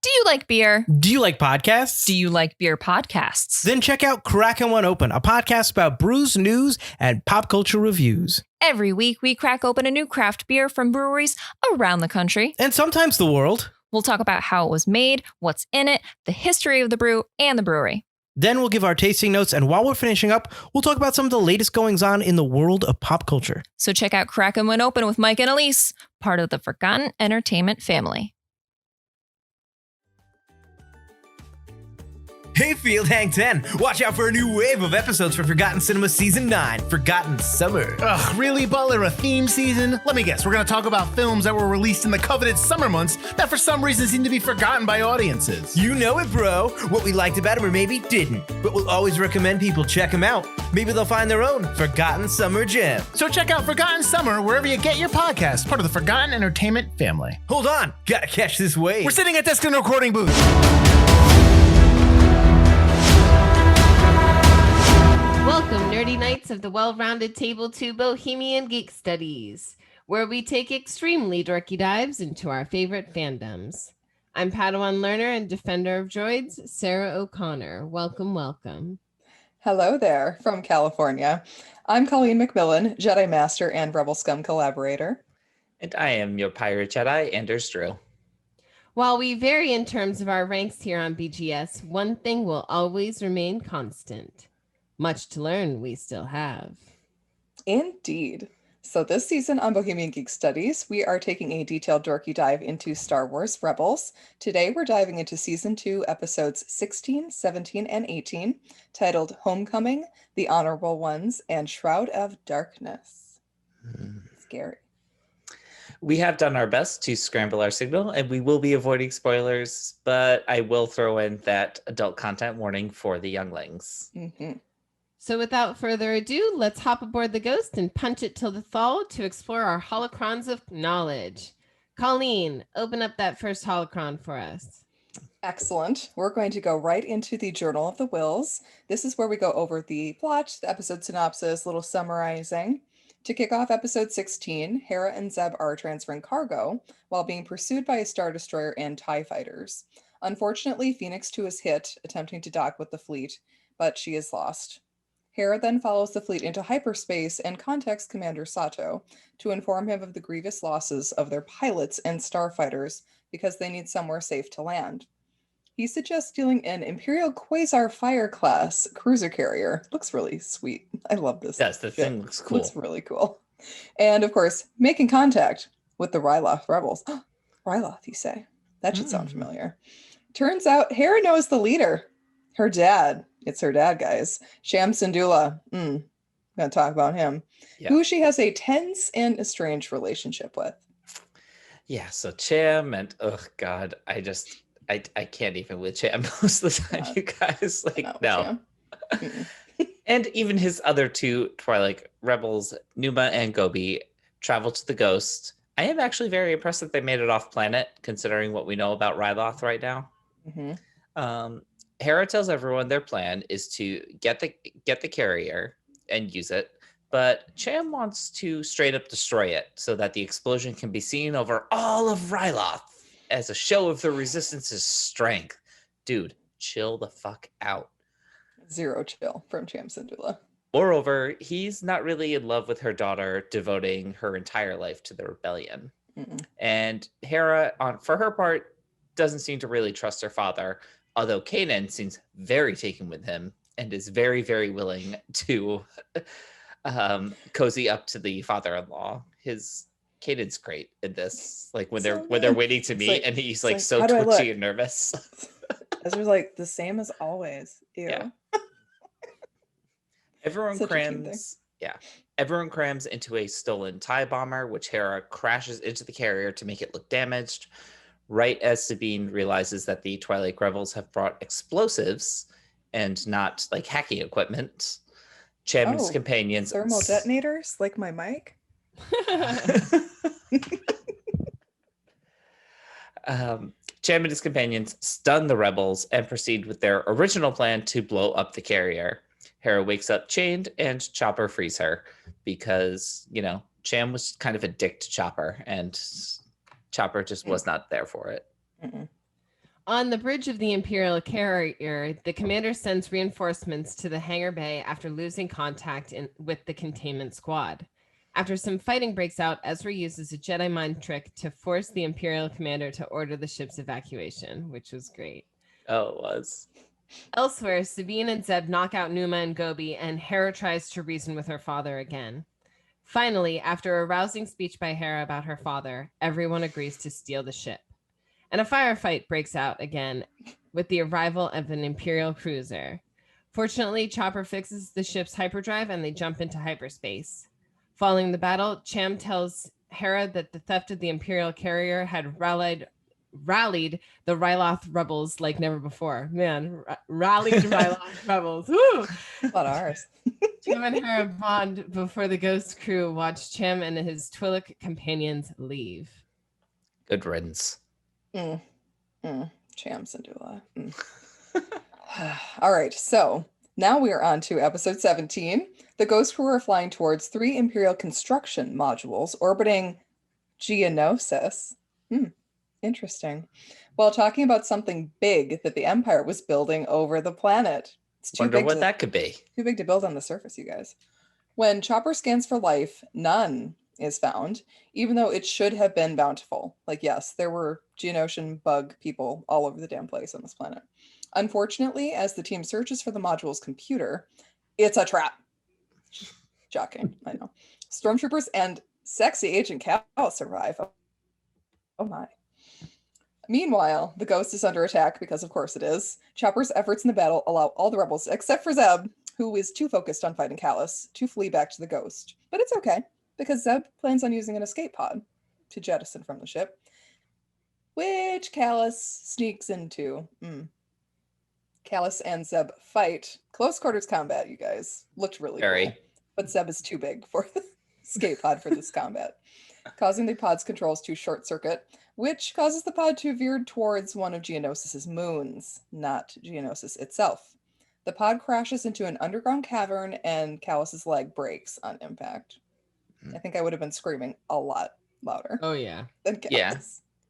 Do you like beer? Do you like podcasts? Do you like beer podcasts? Then check out Crackin' One Open, a podcast about brews, news, and pop culture reviews. Every week, we crack open a new craft beer from breweries around the country. And sometimes the world. We'll talk about how it was made, what's in it, the history of the brew, and the brewery. Then we'll give our tasting notes, and while we're finishing up, we'll talk about some of the latest goings-on in the world of pop culture. So check out Crackin' One Open with Mike and Elise, part of the Forgotten Entertainment family. Hey, Field Hang 10! Watch out for a new wave of episodes for Forgotten Cinema Season 9, Forgotten Summer. Ugh, really, Butler? A theme season? Let me guess, we're gonna talk about films that were released in the coveted summer months that for some reason seem to be forgotten by audiences. You know it, bro. What we liked about them or maybe didn't. But we'll always recommend people check them out. Maybe they'll find their own Forgotten Summer gem. So check out Forgotten Summer wherever you get your podcast, part of the Forgotten Entertainment family. Hold on, gotta catch this wave. We're sitting at desk in the recording booth. Welcome, Nerdy Knights of the well-rounded table to Bohemian Geek Studies, where we take extremely dorky dives into our favorite fandoms. I'm Padawan learner and defender of droids, Sarah O'Connor. Welcome, welcome. Hello there, from California. I'm Colleen McMillan, Jedi Master and Rebel Scum collaborator. And I am your Pirate Jedi, Anders Drew. While we vary in terms of our ranks here on BGS, one thing will always remain constant. Much to learn we still have. Indeed. So this season on Bohemian Geek Studies, we are taking a detailed dorky dive into Star Wars Rebels. Today we're diving into Season 2, Episodes 16, 17, and 18, titled Homecoming, The Honorable Ones, and Shroud of Darkness. Scary. We have done our best to scramble our signal, and we will be avoiding spoilers, but I will throw in that adult content warning for the younglings. Mm-hmm. So without further ado, let's hop aboard the Ghost and punch it till the thaw to explore our holocrons of knowledge. Colleen, open up that first holocron for us. Excellent. We're going to go right into the Journal of the Wills. This is where we go over the plot, the episode synopsis, little summarizing. To kick off episode 16, Hera and Zeb are transferring cargo while being pursued by a Star Destroyer and TIE fighters. Unfortunately, Phoenix 2 is hit, attempting to dock with the fleet, but she is lost. Hera then follows the fleet into hyperspace and contacts Commander Sato to inform him of the grievous losses of their pilots and starfighters because they need somewhere safe to land. He suggests stealing an Imperial Quasar Fire class cruiser carrier. Looks really sweet. I love this. Yes, the thing looks cool. Looks really cool. And of course, making contact with the Ryloth rebels. Ryloth, you say? That should sound familiar. Turns out Hera knows the leader. Her dad. It's her dad, guys. Sham Syndulla. I'm going to talk about him. Yeah. Who she has a tense and estranged relationship with. Yeah, so Cham and, oh God, I can't even with Cham most of the time, you guys. Like, no. And even his other two Twilight rebels, Numa and Gobi, travel to the Ghost. I am actually very impressed that they made it off planet, considering what we know about Ryloth right now. Hera tells everyone their plan is to get the carrier and use it, but Cham wants to straight up destroy it so that the explosion can be seen over all of Ryloth as a show of the Resistance's strength. Dude, chill the fuck out. Zero chill from Sham Syndulla. Moreover, he's not really in love with her daughter, devoting her entire life to the rebellion. And Hera, for her part, doesn't seem to really trust her father, although Kanan seems very taken with him and is very, very willing to cozy up to the father-in-law. Kanan's great in this. Like when they're waiting to meet, and he's like so twitchy and nervous. Ezra's like the same as always. Ew. Yeah. Everyone crams into a stolen TIE bomber, which Hera crashes into the carrier to make it look damaged. Right as Sabine realizes that the Twilight Rebels have brought explosives and not like hacking equipment, Cham and his companions... Thermal detonators, like my mic? Cham and his companions stun the rebels and proceed with their original plan to blow up the carrier. Hera wakes up chained and Chopper frees her because, Cham was kind of a dick to Chopper and Chopper just was not there for it. On the bridge of the Imperial carrier, the commander sends reinforcements to the hangar bay after losing contact with the containment squad. After some fighting breaks out, Ezra uses a Jedi mind trick to force the Imperial commander to order the ship's evacuation, which was great. Oh, it was. Elsewhere, Sabine and Zeb knock out Numa and Gobi, and Hera tries to reason with her father again. Finally, after a rousing speech by Hera about her father, everyone agrees to steal the ship. And a firefight breaks out again with the arrival of an Imperial cruiser. Fortunately, Chopper fixes the ship's hyperdrive and they jump into hyperspace. Following the battle, Cham tells Hera that the theft of the Imperial carrier had rallied the Ryloth rebels like never before. Man, rallied Ryloth rebels. Woo! A lot of ours. Cham and Hera bond before the Ghost crew watch Cham and his Twi'lek companions leave. Good riddance. Cham Syndulla. All right, so now we are on to episode 17. The Ghost crew are flying towards 3 Imperial construction modules orbiting Geonosis. Interesting. While talking about something big that the Empire was building over the planet. It's too Wonder big what that could be. Too big to build on the surface, you guys. When Chopper scans for life, none is found, even though it should have been bountiful. Like, yes, there were Geonosian bug people all over the damn place on this planet. Unfortunately, as the team searches for the module's computer, it's a trap. Shocking, I know. Stormtroopers and sexy Agent Cal survive. Oh my. Meanwhile, the Ghost is under attack because of course it is. Chopper's efforts in the battle allow all the rebels, except for Zeb, who is too focused on fighting Kallus, to flee back to the Ghost. But it's okay, because Zeb plans on using an escape pod to jettison from the ship, which Kallus sneaks into. Kallus and Zeb fight. Close quarters combat, you guys. Looked really cool. But Zeb is too big for the escape pod for this combat, causing the pod's controls to short circuit, which causes the pod to veer towards one of Geonosis' moons, not Geonosis itself. The pod crashes into an underground cavern and Kallus's leg breaks on impact. I think I would have been screaming a lot louder. Oh yeah. Than Kallus. Yeah.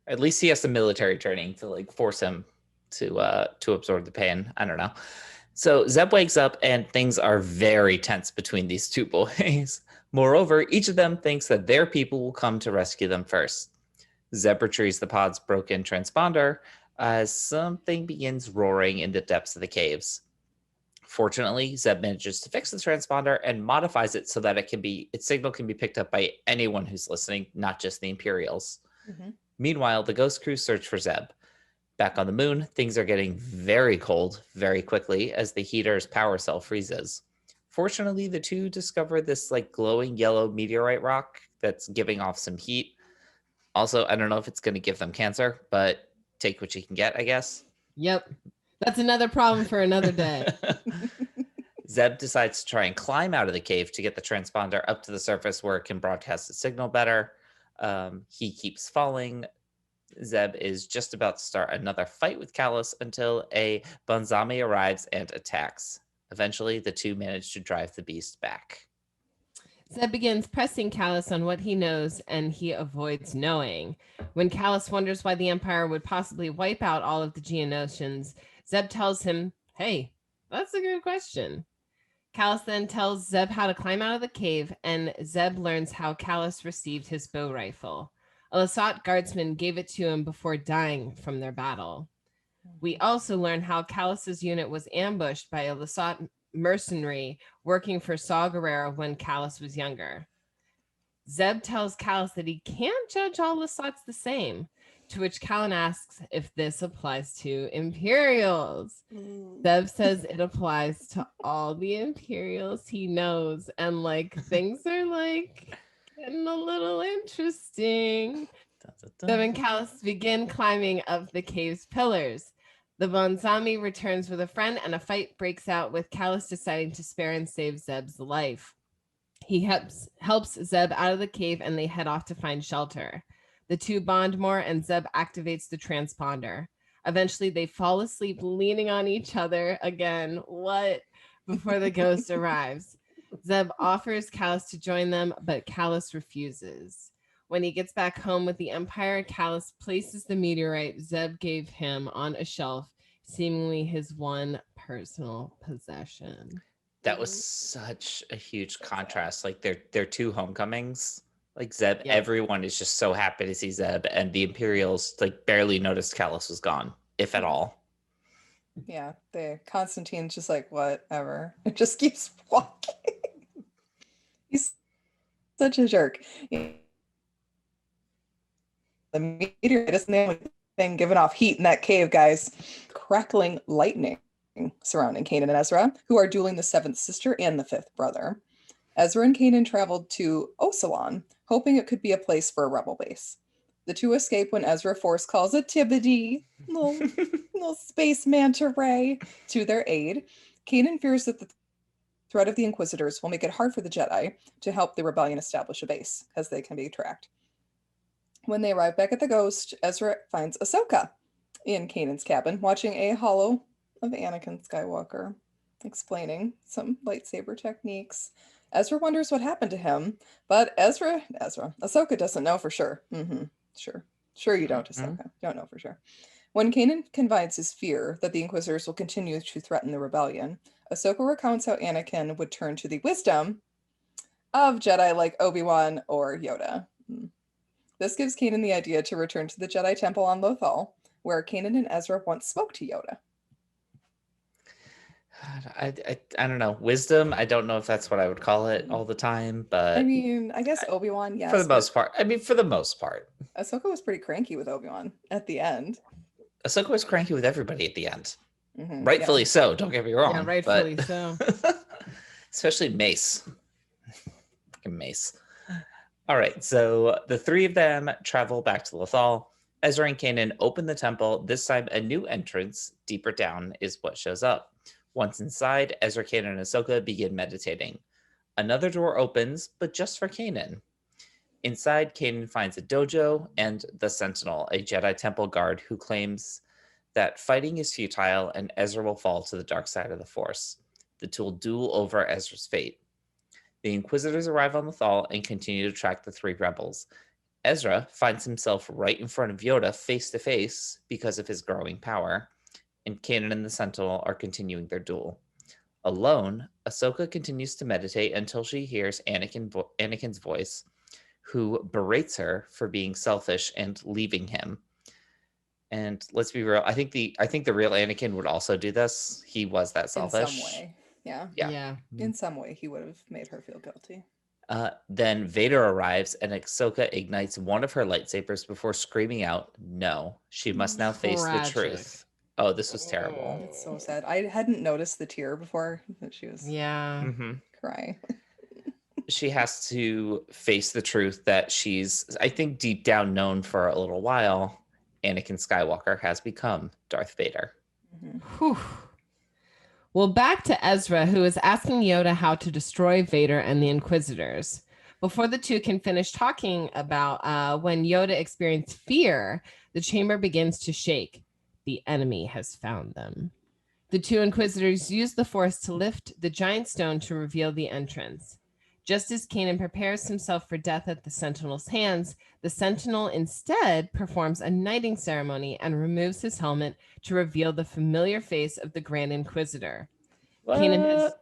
At least he has some military training to like force him to absorb the pain. I don't know. So Zeb wakes up and things are very tense between these two boys. Moreover, each of them thinks that their people will come to rescue them first. Zeb retrieves the pod's broken transponder as something begins roaring in the depths of the caves. Fortunately, Zeb manages to fix the transponder and modifies it so that its signal can be picked up by anyone who's listening, not just the Imperials. Meanwhile, the Ghost crew search for Zeb. Back on the moon, things are getting very cold very quickly as the heater's power cell freezes. Fortunately, the two discover this like glowing yellow meteorite rock that's giving off some heat. Also, I don't know if it's going to give them cancer, but take what you can get, I guess. Yep. That's another problem for another day. Zeb decides to try and climb out of the cave to get the transponder up to the surface where it can broadcast the signal better. He keeps falling. Zeb is just about to start another fight with Kallus until a Bonzami arrives and attacks. Eventually, the two manage to drive the beast back. Zeb begins pressing Kallus on what he knows, and he avoids knowing. When Kallus wonders why the Empire would possibly wipe out all of the Geonosians, Zeb tells him, hey, that's a good question. Kallus then tells Zeb how to climb out of the cave, and Zeb learns how Kallus received his bow rifle. A Lasat guardsman gave it to him before dying from their battle. We also learn how Kallus's unit was ambushed by a Lasat mercenary working for Saw Gerrera when Kallus was younger. Zeb tells Kallus that he can't judge all Lasats the same, to which Callan asks if this applies to Imperials. Zeb says it applies to all the Imperials he knows, and like things are like getting a little interesting. Zeb and Kallus begin climbing up the cave's pillars. The Bonzami returns with a friend, and a fight breaks out with Kallus deciding to spare and save Zeb's life. He helps Zeb out of the cave, and they head off to find shelter. The two bond more, and Zeb activates the transponder. Eventually, they fall asleep leaning on each other again. What? Before the Ghost arrives. Zeb offers Kallus to join them, but Kallus refuses. When he gets back home with the Empire, Callus places the meteorite Zeb gave him on a shelf, seemingly his one personal possession. That was such a huge contrast. Like their two homecomings. Like Zeb, Yep. everyone is just so happy to see Zeb, and the Imperials like barely noticed Callus was gone, if at all. Yeah, Constantine's just like, whatever. It just keeps walking. He's such a jerk. The meteorite is the only thing giving off heat in that cave, guys. Crackling lightning surrounding Kanan and Ezra, who are dueling the seventh sister and the fifth brother. Ezra and Kanan traveled to Ocelon, hoping it could be a place for a rebel base. The two escape when Ezra Force calls a Tibidi, little space manta ray, to their aid. Kanan fears that the threat of the Inquisitors will make it hard for the Jedi to help the rebellion establish a base, as they can be tracked. When they arrive back at the Ghost, Ezra finds Ahsoka in Kanan's cabin, watching a holo of Anakin Skywalker, explaining some lightsaber techniques. Ezra wonders what happened to him, but Ahsoka doesn't know for sure. Sure you don't, Ahsoka. Don't know for sure. When Kanan confides his fear that the Inquisitors will continue to threaten the rebellion, Ahsoka recounts how Anakin would turn to the wisdom of Jedi like Obi-Wan or Yoda. This gives Kanan the idea to return to the Jedi Temple on Lothal, where Kanan and Ezra once spoke to Yoda. I don't know. Wisdom, I don't know if that's what I would call it all the time, but I mean, I guess Obi-Wan, yes. for the most part. I mean, for the most part. Ahsoka was pretty cranky with Obi-Wan at the end. Ahsoka was cranky with everybody at the end. Mm-hmm, Rightfully so, don't get me wrong. Yeah, rightfully so. Especially Mace. Fucking Mace. All right, so the three of them travel back to Lothal. Ezra and Kanan open the temple. This time, a new entrance deeper down is what shows up. Once inside, Ezra, Kanan, and Ahsoka begin meditating. Another door opens, but just for Kanan. Inside, Kanan finds a dojo and the Sentinel, a Jedi Temple guard who claims that fighting is futile and Ezra will fall to the dark side of the Force. The two will duel over Ezra's fate. The Inquisitors arrive on Lothal and continue to track the three rebels. Ezra finds himself right in front of Yoda face to face because of his growing power, and Kanan and the Sentinel are continuing their duel. Alone, Ahsoka continues to meditate until she hears Anakin's voice, who berates her for being selfish and leaving him. And let's be real, I think the real Anakin would also do this. He was that selfish. In some way, yeah. Yeah. In some way, he would have made her feel guilty. Then Vader arrives and Ahsoka ignites one of her lightsabers before screaming out, "No, she must now face the truth." Oh, this was terrible. It's so sad. I hadn't noticed the tear before that she was crying. She has to face the truth that she's, I think, deep down known for a little while. Anakin Skywalker has become Darth Vader. Whew. Well, back to Ezra, who is asking Yoda how to destroy Vader and the Inquisitors. Before the two can finish talking about when Yoda experienced fear, the chamber begins to shake. The enemy has found them. The two Inquisitors use the Force to lift the giant stone to reveal the entrance. Just as Kanan prepares himself for death at the Sentinel's hands, the Sentinel instead performs a knighting ceremony and removes his helmet to reveal the familiar face of the Grand Inquisitor. What? Kanan has,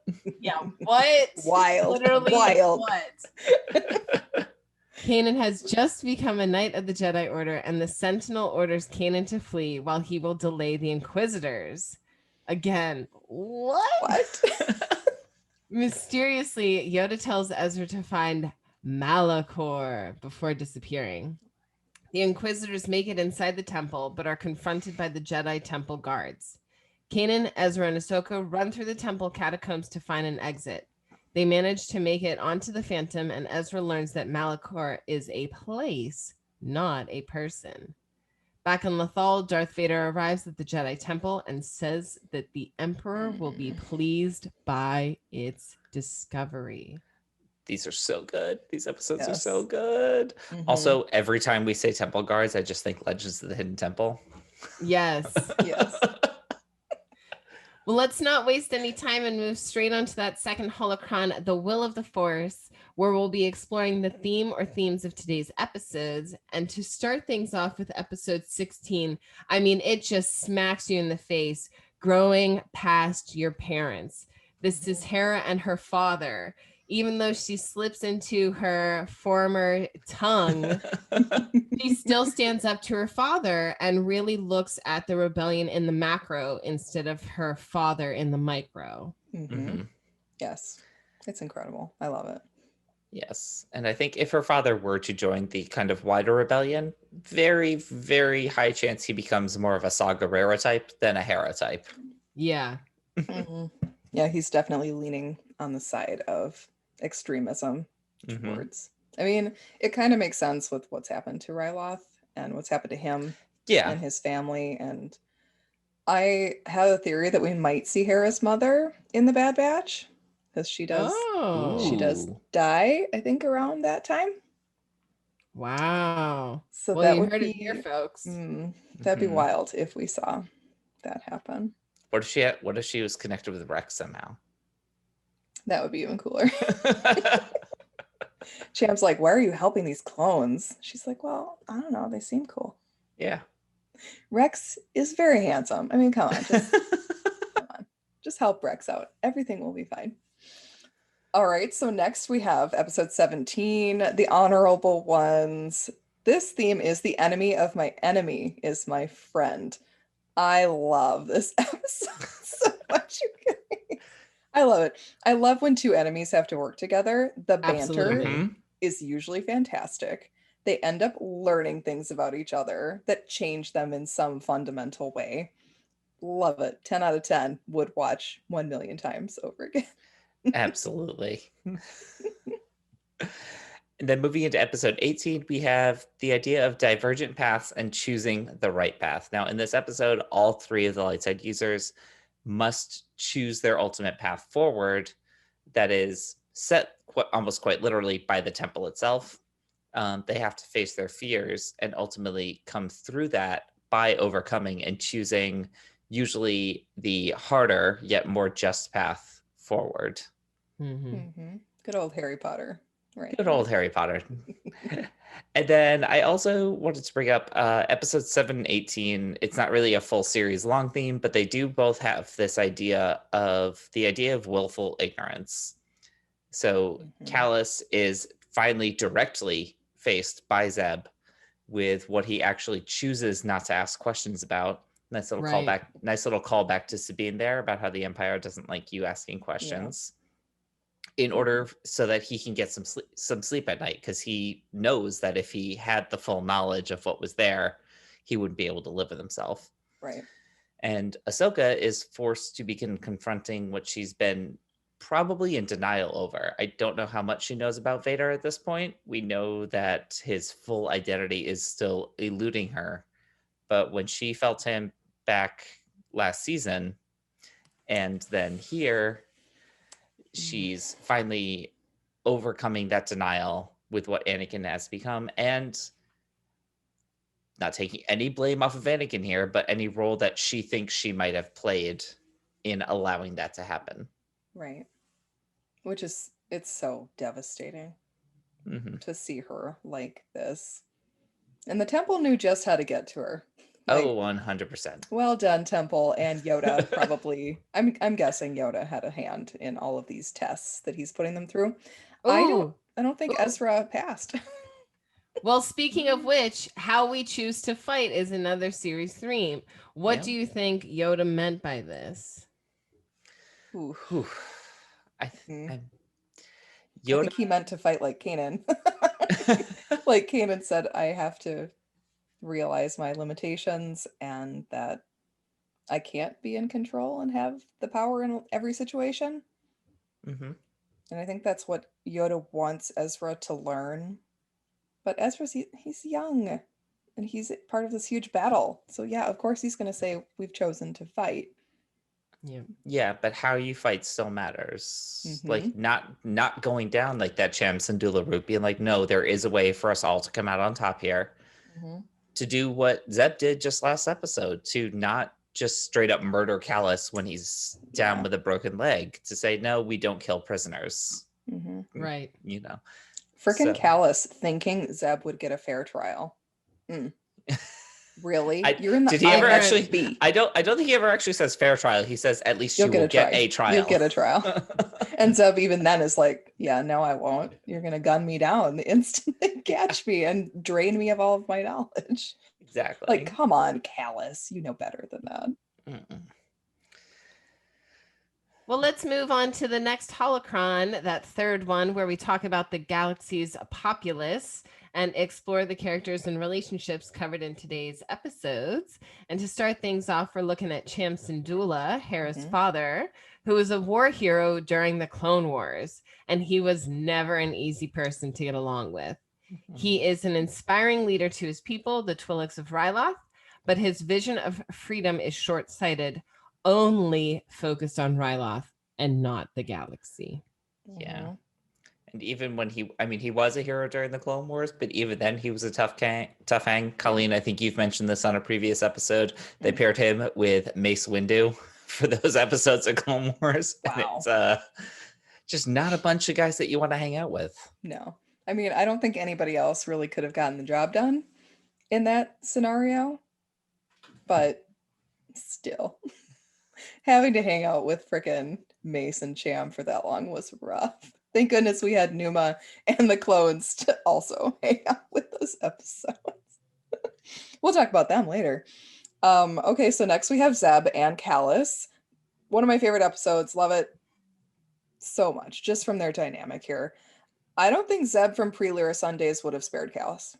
what? Wild. Literally, Wild. what? Kanan has just become a Knight of the Jedi Order, and the Sentinel orders Kanan to flee while he will delay the Inquisitors. Again, what? Mysteriously, Yoda tells Ezra to find Malachor before disappearing. The Inquisitors make it inside the temple, but are confronted by the Jedi Temple guards. Kanan, Ezra, and Ahsoka run through the temple catacombs to find an exit. They manage to make it onto the Phantom, and Ezra learns that Malachor is a place, not a person. Back in Lothal, Darth Vader arrives at the Jedi Temple and says that the Emperor will be pleased by its discovery. These are so good. These episodes are so good. Also, every time we say temple guards, I just think Legends of the Hidden Temple. Yes. Yes. Well, let's not waste any time and move straight on to that second holocron, The Will of the Force, where we'll be exploring the theme or themes of today's episodes. And to start things off with episode 16, I mean, it just smacks you in the face, growing past your parents. This is Hera and her father. Even though she slips into her former tongue, she still stands up to her father and really looks at the rebellion in the macro instead of her father in the micro. Yes, it's incredible. I love it. Yes. And I think if her father were to join the kind of wider rebellion, very, very high chance he becomes more of a Saw Gerrera type than a Hera type. Yeah. Yeah, he's definitely leaning on the side of extremism towards. I mean, it kind of makes sense with what's happened to Ryloth and what's happened to him and his family. And I have a theory that we might see Hera's mother in the Bad Batch, because she does die, I think, around that time. Wow. So well, that you would heard be it here, folks. That'd be wild if we saw that happen. What if she was connected with Rex somehow? That would be even cooler. Champ's like, why are you helping these clones? She's like, well, I don't know. They seem cool. Yeah. Rex is very handsome. I mean, come on. Just help Rex out. Everything will be fine. All right. So next we have episode 17, The Honorable Ones. This theme is the enemy of my enemy is my friend. I love this episode so much. You guys. I love it. I love when two enemies have to work together. The banter is usually fantastic. They end up learning things about each other that change them in some fundamental way. Love it. 10 out of 10. Would watch 1 million times over again. Absolutely. And then moving into episode 18, we have the idea of divergent paths and choosing the right path. Now, in this episode, all three of the light side users must choose their ultimate path forward that is set almost quite literally by the temple itself. They have to face their fears and ultimately come through that by overcoming and choosing usually the harder yet more just path forward. Good old Harry Potter. Right. Good old Harry Potter. And then I also wanted to bring up episode 718. It's not really a full series long theme, but they do both have this idea of willful ignorance. So Callus is finally directly faced by Zeb with what he actually chooses not to ask questions about. Nice little callback to Sabine there about how the Empire doesn't like you asking questions. In order so that he can get some sleep at night, because he knows that if he had the full knowledge of what was there, he wouldn't be able to live with himself. Right. And Ahsoka is forced to begin confronting what she's been probably in denial over. I don't know how much she knows about Vader at this point. We know that his full identity is still eluding her. But when she felt him back last season, and then here, she's finally overcoming that denial with what Anakin has become, and not taking any blame off of Anakin here, but any role that she thinks she might have played in allowing that to happen. Right. Which is, it's so devastating to see her like this. And the Temple knew just how to get to her. Like, 100%. Well done, Temple, and Yoda probably. I'm guessing Yoda had a hand in all of these tests that he's putting them through. I don't think Ezra passed. Well, speaking of which, how we choose to fight is another series theme. What do you think Yoda meant by this? I think he meant to fight like Kanan. Like Kanan said, I have to realize my limitations and that I can't be in control and have the power in every situation. And I think that's what Yoda wants Ezra to learn. But Ezra's, he's young and he's part of this huge battle. So yeah, of course he's going to say, we've chosen to fight. Yeah, but how you fight still matters. Like not going down like that Cham Syndulla route, being like, no, there is a way for us all to come out on top here. To do what Zeb did just last episode, to not just straight up murder Callus when he's down with a broken leg, to say, no, we don't kill prisoners. Right. You know. Frickin' So- Callus thinking Zeb would get a fair trial. Really? Did he ever actually? I don't think he ever actually says fair trial. He says at least you will get a trial. You'll get a trial. And Zeb even then is like, yeah, no, I won't. You're gonna gun me down the instant they catch me and drain me of all of my knowledge. Exactly. Like, come on, Callus, you know better than that. Mm-mm. Well, let's move on to the next holocron, that third one, where we talk about the galaxy's populace and explore the characters and relationships covered in today's episodes. And to start things off, we're looking at Cham Syndulla, Hera's father, who was a war hero during the Clone Wars, and he was never an easy person to get along with. He is an inspiring leader to his people, the Twi'leks of Ryloth, but his vision of freedom is short-sighted, only focused on Ryloth and not the galaxy. Yeah. And even when he was a hero during the Clone Wars, but even then he was a tough hang. Colleen, I think you've mentioned this on a previous episode. They paired him with Mace Windu for those episodes of Clone Wars. Wow. And it's just not a bunch of guys that you want to hang out with. No. I mean, I don't think anybody else really could have gotten the job done in that scenario. But still, having to hang out with frickin' Mace and Cham for that long was rough. Thank goodness we had Numa and the clones to also hang out with those episodes. We'll talk about them later. Okay, so next we have Zeb and Callus. One of my favorite episodes. Love it so much, just from their dynamic here. I don't think Zeb from Pre-Lyra Sundays would have spared Callus.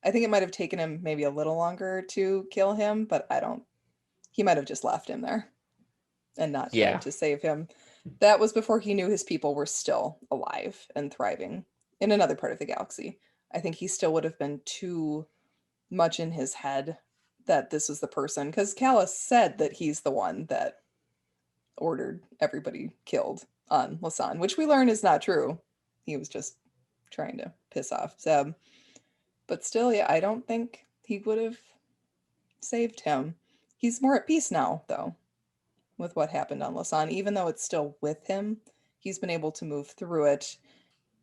I think it might have taken him maybe a little longer to kill him, but he might have just left him there and not tried to save him. That was before he knew his people were still alive and thriving in another part of the galaxy. I think he still would have been too much in his head that this was the person, because Callus said that he's the one that ordered everybody killed on Lasan, which we learn is not true. He was just trying to piss off Zeb. But still, yeah, I don't think he would have saved him. He's more at peace now, though, with what happened on Lasan. Even though it's still with him, he's been able to move through it.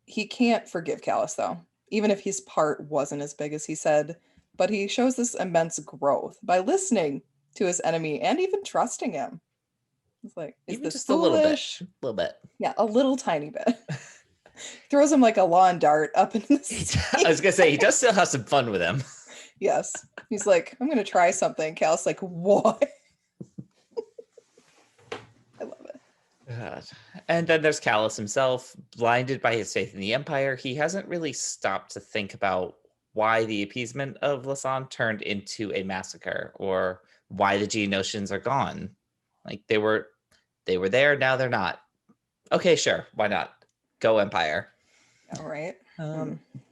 He can't forgive Callus, though, even if his part wasn't as big as he said. But he shows this immense growth by listening to his enemy and even trusting him. It's like, is Even this just foolish? a little bit. Yeah, a little tiny bit. Throws him like a lawn dart up into the sea. I was gonna say he does still have some fun with him. Yes. He's like, I'm gonna try something. Cal's like, what? I love it. God. And then there's Callus himself, blinded by his faith in the Empire. He hasn't really stopped to think about why the appeasement of Lasan turned into a massacre, or why the Geonosians are gone. Like they were there, now they're not. Okay, sure, why not? Go Empire. All right.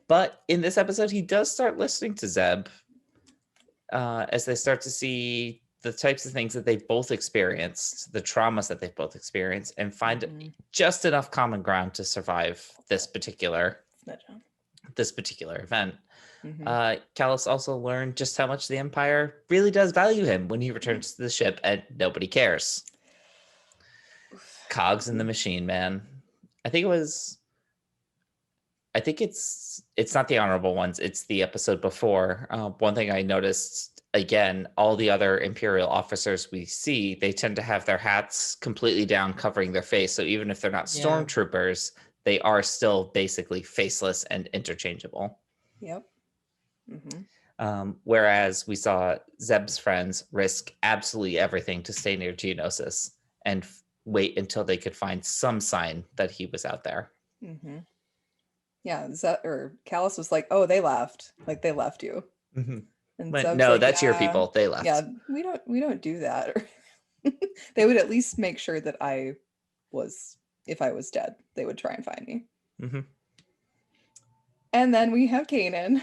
But in this episode, he does start listening to Zeb as they start to see the types of things that they've both experienced, the traumas that they've both experienced, and find just enough common ground to survive this particular event. Callus also learned just how much the Empire really does value him when he returns to the ship and nobody cares. Cogs in the machine, man. I think it's not the Honorable Ones, it's the episode before. One thing I noticed, again, all the other Imperial officers we see, they tend to have their hats completely down, covering their face. So even if they're not stormtroopers, they are still basically faceless and interchangeable. Yep. Whereas we saw Zeb's friends risk absolutely everything to stay near Geonosis and wait until they could find some sign that he was out there. Yeah, Callus was like, "Oh, they left. Like they left you." And But no, like, that's your people. They left. Yeah, we don't do that. They would at least make sure that if I was dead, they would try and find me. And then we have Kanan.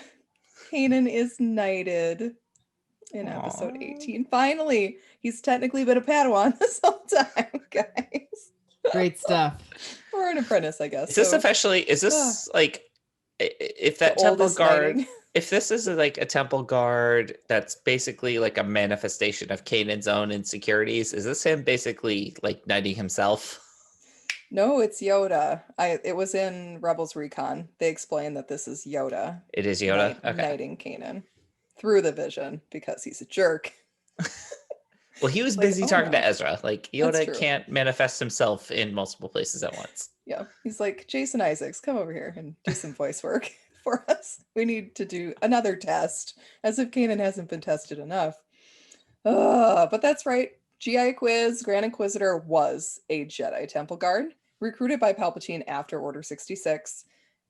Kanan is knighted in episode 18. Finally, he's technically been a Padawan this whole time, guys. Great stuff. Or an apprentice, I guess. Is this officially? Is this like if that temple guard? Knighting? If this is like a temple guard that's basically like a manifestation of Kanan's own insecurities, is this him basically like knighting himself? No, it's Yoda. It was in Rebels Recon. They explained that this is Yoda. It is Yoda? Okay. Knighting Kanan through the vision because he's a jerk. Well, he was Like, busy oh, talking no. to Ezra. Like, That's Yoda true. can't manifest himself in multiple places at once. Yeah, he's like, Jason Isaacs, come over here and do some voice work for us. We need to do another test, as if Kanan hasn't been tested enough. But that's right. GI quiz, Grand Inquisitor was a Jedi Temple Guard, recruited by Palpatine after Order 66.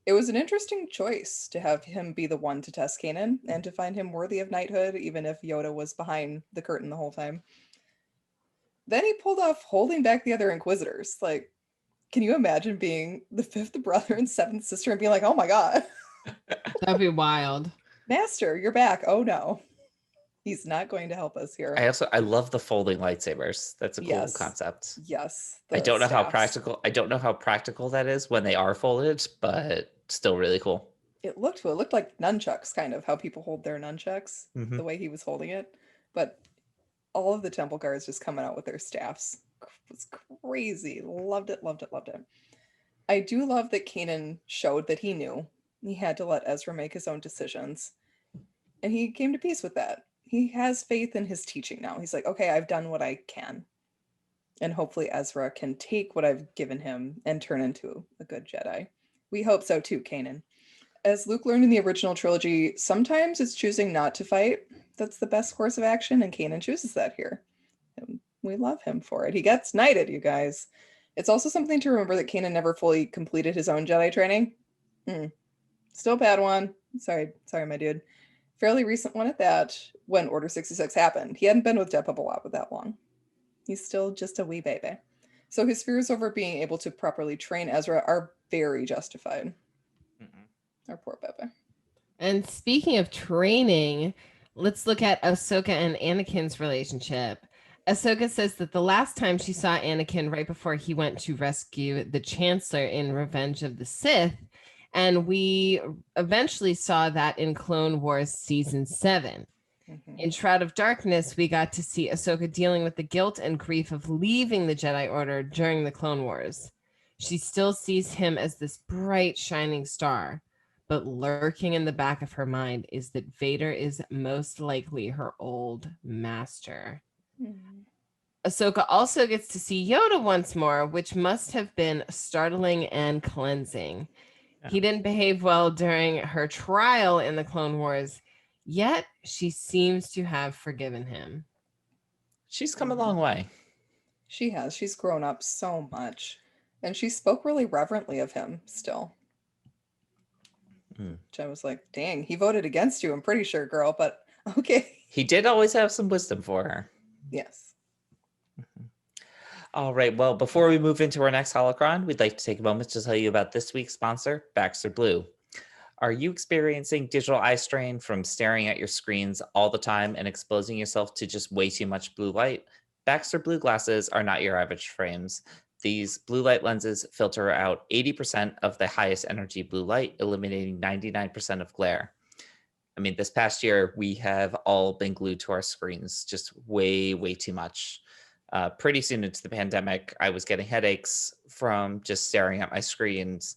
It was an interesting choice to have him be the one to test Kanan and to find him worthy of knighthood, even if Yoda was behind the curtain the whole time. Then he pulled off holding back the other Inquisitors. Like, can you imagine being the fifth brother and seventh sister and being like, oh my God, That'd be wild. Master, you're back. Oh no. He's not going to help us here. I love the folding lightsabers. That's a cool concept. Yes. I don't know how practical that is when they are folded, but still really cool. It looked like nunchucks, kind of how people hold their nunchucks, the way he was holding it. But all of the temple guards just coming out with their staffs. It was crazy. Loved it. I do love that Kanan showed that he knew he had to let Ezra make his own decisions. And he came to peace with that. He has faith in his teaching now. He's like, okay, I've done what I can. And hopefully Ezra can take what I've given him and turn into a good Jedi. We hope so too, Kanan. As Luke learned in the original trilogy, sometimes it's choosing not to fight that's the best course of action, and Kanan chooses that here. And we love him for it. He gets knighted, you guys. It's also something to remember that Kanan never fully completed his own Jedi training. Still Padawan. Sorry, my dude. Fairly recent one at that, when Order 66 happened. He hadn't been with Depa Billab that long. He's still just a wee baby. So his fears over being able to properly train Ezra are very justified. Our poor Bebe. And speaking of training, let's look at Ahsoka and Anakin's relationship. Ahsoka says that the last time she saw Anakin right before he went to rescue the Chancellor in Revenge of the Sith, and we eventually saw that in Clone Wars Season 7. In Shroud of Darkness, we got to see Ahsoka dealing with the guilt and grief of leaving the Jedi Order during the Clone Wars. She still sees him as this bright, shining star, but lurking in the back of her mind is that Vader is most likely her old master. Ahsoka also gets to see Yoda once more, which must have been startling and cleansing. He didn't behave well during her trial in the Clone Wars, yet she seems to have forgiven him. She's come a long way. She has. She's grown up so much. And she spoke really reverently of him still. Which I was like, dang, he voted against you, I'm pretty sure, girl, but okay. He did always have some wisdom for her. Yes. All right. Well, before we move into our next holocron, we'd like to take a moment to tell you about this week's sponsor, Baxter Blue. Are you experiencing digital eye strain from staring at your screens all the time and exposing yourself to just way too much blue light? Baxter Blue glasses are not your average frames. These blue light lenses filter out 80% of the highest energy blue light, eliminating 99% of glare. I mean, this past year, we have all been glued to our screens just way, way too much. Pretty soon into the pandemic, I was getting headaches from just staring at my screens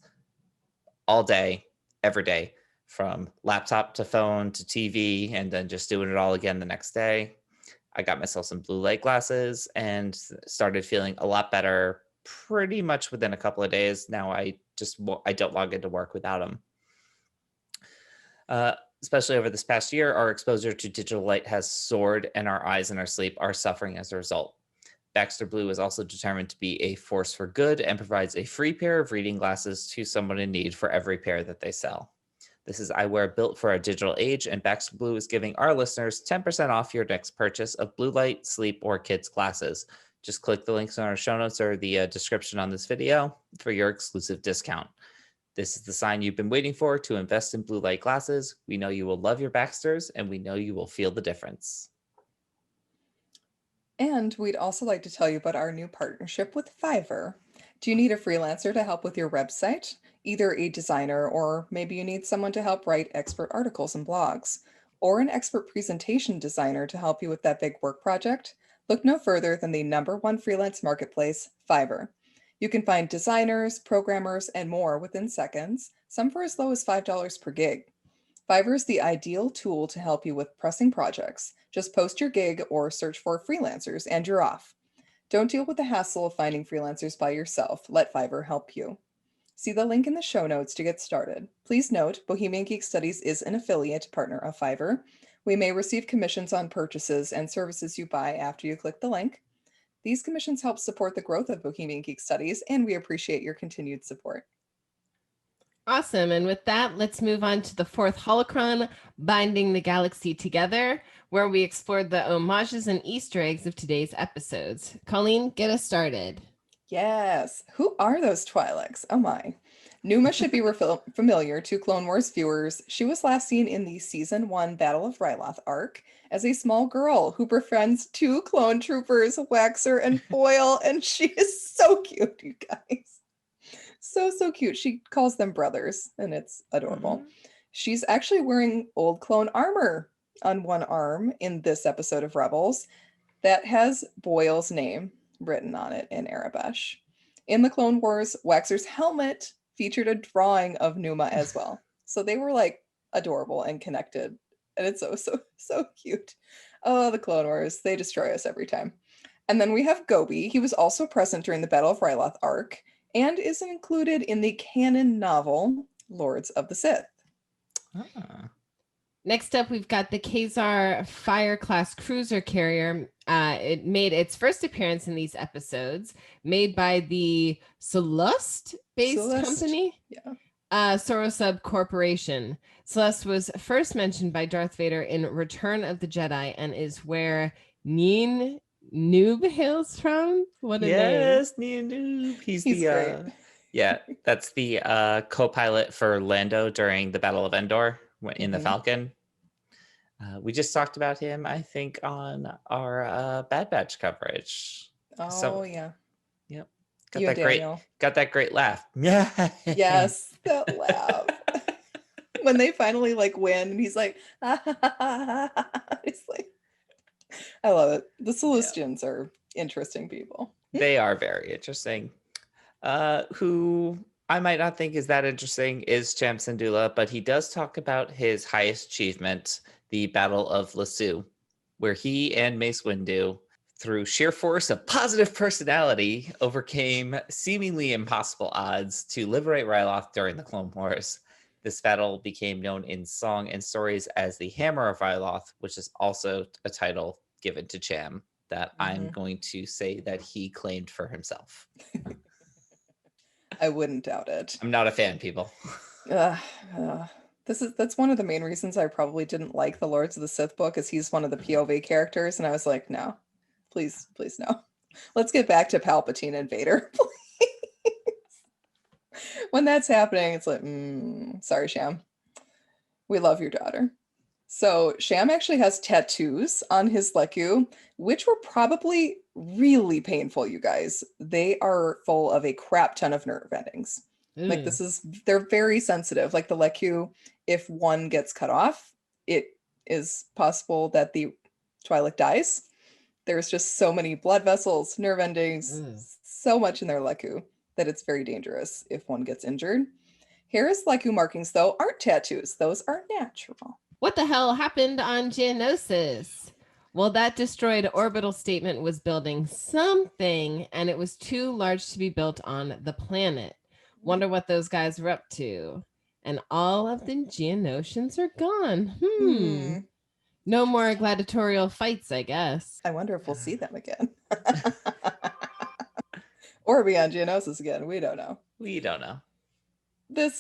all day, every day, from laptop to phone to TV, and then just doing it all again the next day. I got myself some blue light glasses and started feeling a lot better pretty much within a couple of days. Now I don't log into work without them. Especially over this past year, our exposure to digital light has soared and our eyes in our sleep are suffering as a result. Baxter Blue is also determined to be a force for good and provides a free pair of reading glasses to someone in need for every pair that they sell. This is eyewear built for our digital age, and Baxter Blue is giving our listeners 10% off your next purchase of blue light, sleep, or kids glasses. Just click the links in our show notes or the description on this video for your exclusive discount. This is the sign you've been waiting for to invest in blue light glasses. We know you will love your Baxters, and we know you will feel the difference. And we'd also like to tell you about our new partnership with Fiverr. Do you need a freelancer to help with your website? Either a designer, or maybe you need someone to help write expert articles and blogs, or an expert presentation designer to help you with that big work project? Look no further than the #1 freelance marketplace, Fiverr. You can find designers, programmers, and more within seconds, some for as low as $5 per gig. Fiverr is the ideal tool to help you with pressing projects. Just post your gig or search for freelancers and you're off. Don't deal with the hassle of finding freelancers by yourself. Let Fiverr help you. See the link in the show notes to get started. Please note, Bohemian Geek Studies is an affiliate partner of Fiverr. We may receive commissions on purchases and services you buy after you click the link. These commissions help support the growth of Bohemian Geek Studies, and we appreciate your continued support. Awesome. And with that, let's move on to the fourth holocron, Binding the Galaxy Together, where we explored the homages and Easter eggs of today's episodes. Colleen, get us started. Yes. Who are those Twi'leks? Oh my. Numa should be familiar to Clone Wars viewers. She was last seen in the Season 1 Battle of Ryloth arc as a small girl who befriends two clone troopers, Waxer and Foil, and she is so cute, you guys. So cute. She calls them brothers, and it's adorable. She's actually wearing old clone armor on one arm in this episode of Rebels that has Boyle's name written on it in Arabesh. In the Clone Wars, Waxer's helmet featured a drawing of Numa as well. So they were like adorable and connected. And it's so cute. Oh, the Clone Wars. They destroy us every time. And then we have Gobi. He was also present during the Battle of Ryloth arc and is included in the canon novel Lords of the Sith. Next up, we've got the Khazar Fire-class cruiser carrier. It made its first appearance in these episodes, made by the Celeste-based company, Sorosub Corporation. Celeste was first mentioned by Darth Vader in Return of the Jedi and is where Newbie hails from. What a name. Yes, Newbie. He's the great. Yeah, that's the co-pilot for Lando during the Battle of Endor in the Falcon. We just talked about him, I think, on our Bad Batch coverage. Yeah. Yep. Got that great laugh. Yeah. Yes, that laugh. When they finally like win and he's like, it's like, I love it. The Celestians are interesting people. They are very interesting. Who I might not think is that interesting is Cham Syndulla, but he does talk about his highest achievement, the Battle of Lasu, where he and Mace Windu, through sheer force of positive personality, overcame seemingly impossible odds to liberate Ryloth during the Clone Wars. This battle became known in song and stories as the Hammer of Ryloth, which is also a title given to Cham that I'm going to say that he claimed for himself. I wouldn't doubt it. I'm not a fan, people. That's one of the main reasons I probably didn't like the Lords of the Sith book, is he's one of the POV characters, and I was like, no, please no. Let's get back to Palpatine and Vader, please. When that's happening, it's like, sorry, Sham. We love your daughter. So Sham actually has tattoos on his Leku, which were probably really painful, you guys. They are full of a crap ton of nerve endings. Like they're very sensitive. Like the Leku, if one gets cut off, it is possible that the Twi'lek dies. There's just so many blood vessels, nerve endings, so much in their Leku that it's very dangerous if one gets injured. Hera's Leku markings, though, aren't tattoos. Those are natural. What the hell happened on Geonosis? Well, that destroyed orbital statement was building something, and it was too large to be built on the planet. Wonder what those guys were up to. And all of the Geonosians are gone. No more gladiatorial fights, I guess. I wonder if we'll see them again. Or be on Geonosis again. We don't know.